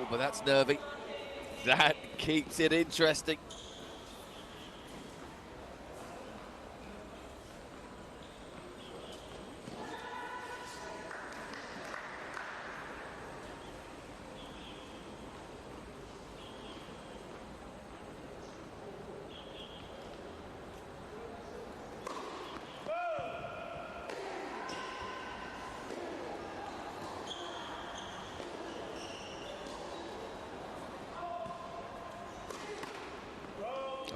But that's nervy. That keeps it interesting.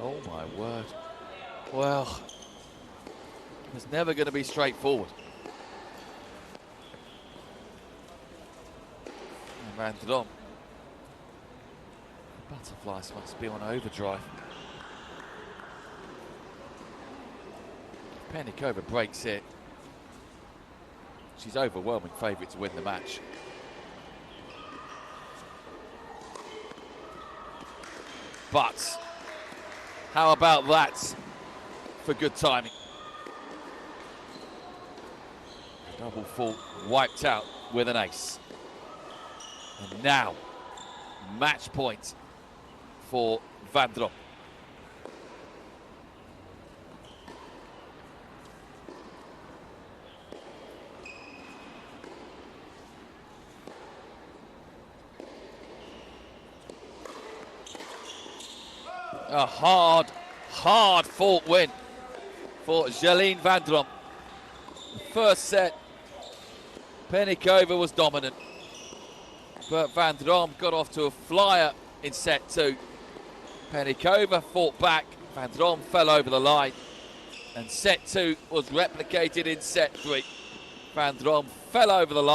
Oh my word. Well, it's never going to be straightforward. And Vandromme. The butterflies must be on overdrive. Penickova breaks it. She's overwhelming favourite to win the match. But how about that for good timing? Double fault wiped out with an ace. And now, match point for Vandromme. A hard fought win for Jeline Vandromme. The first set, Penickova was dominant, but Vandromme got off to a flyer in set two. Penickova fought back, Vandromme fell over the line, and set two was replicated in set three. Vandromme fell over the line.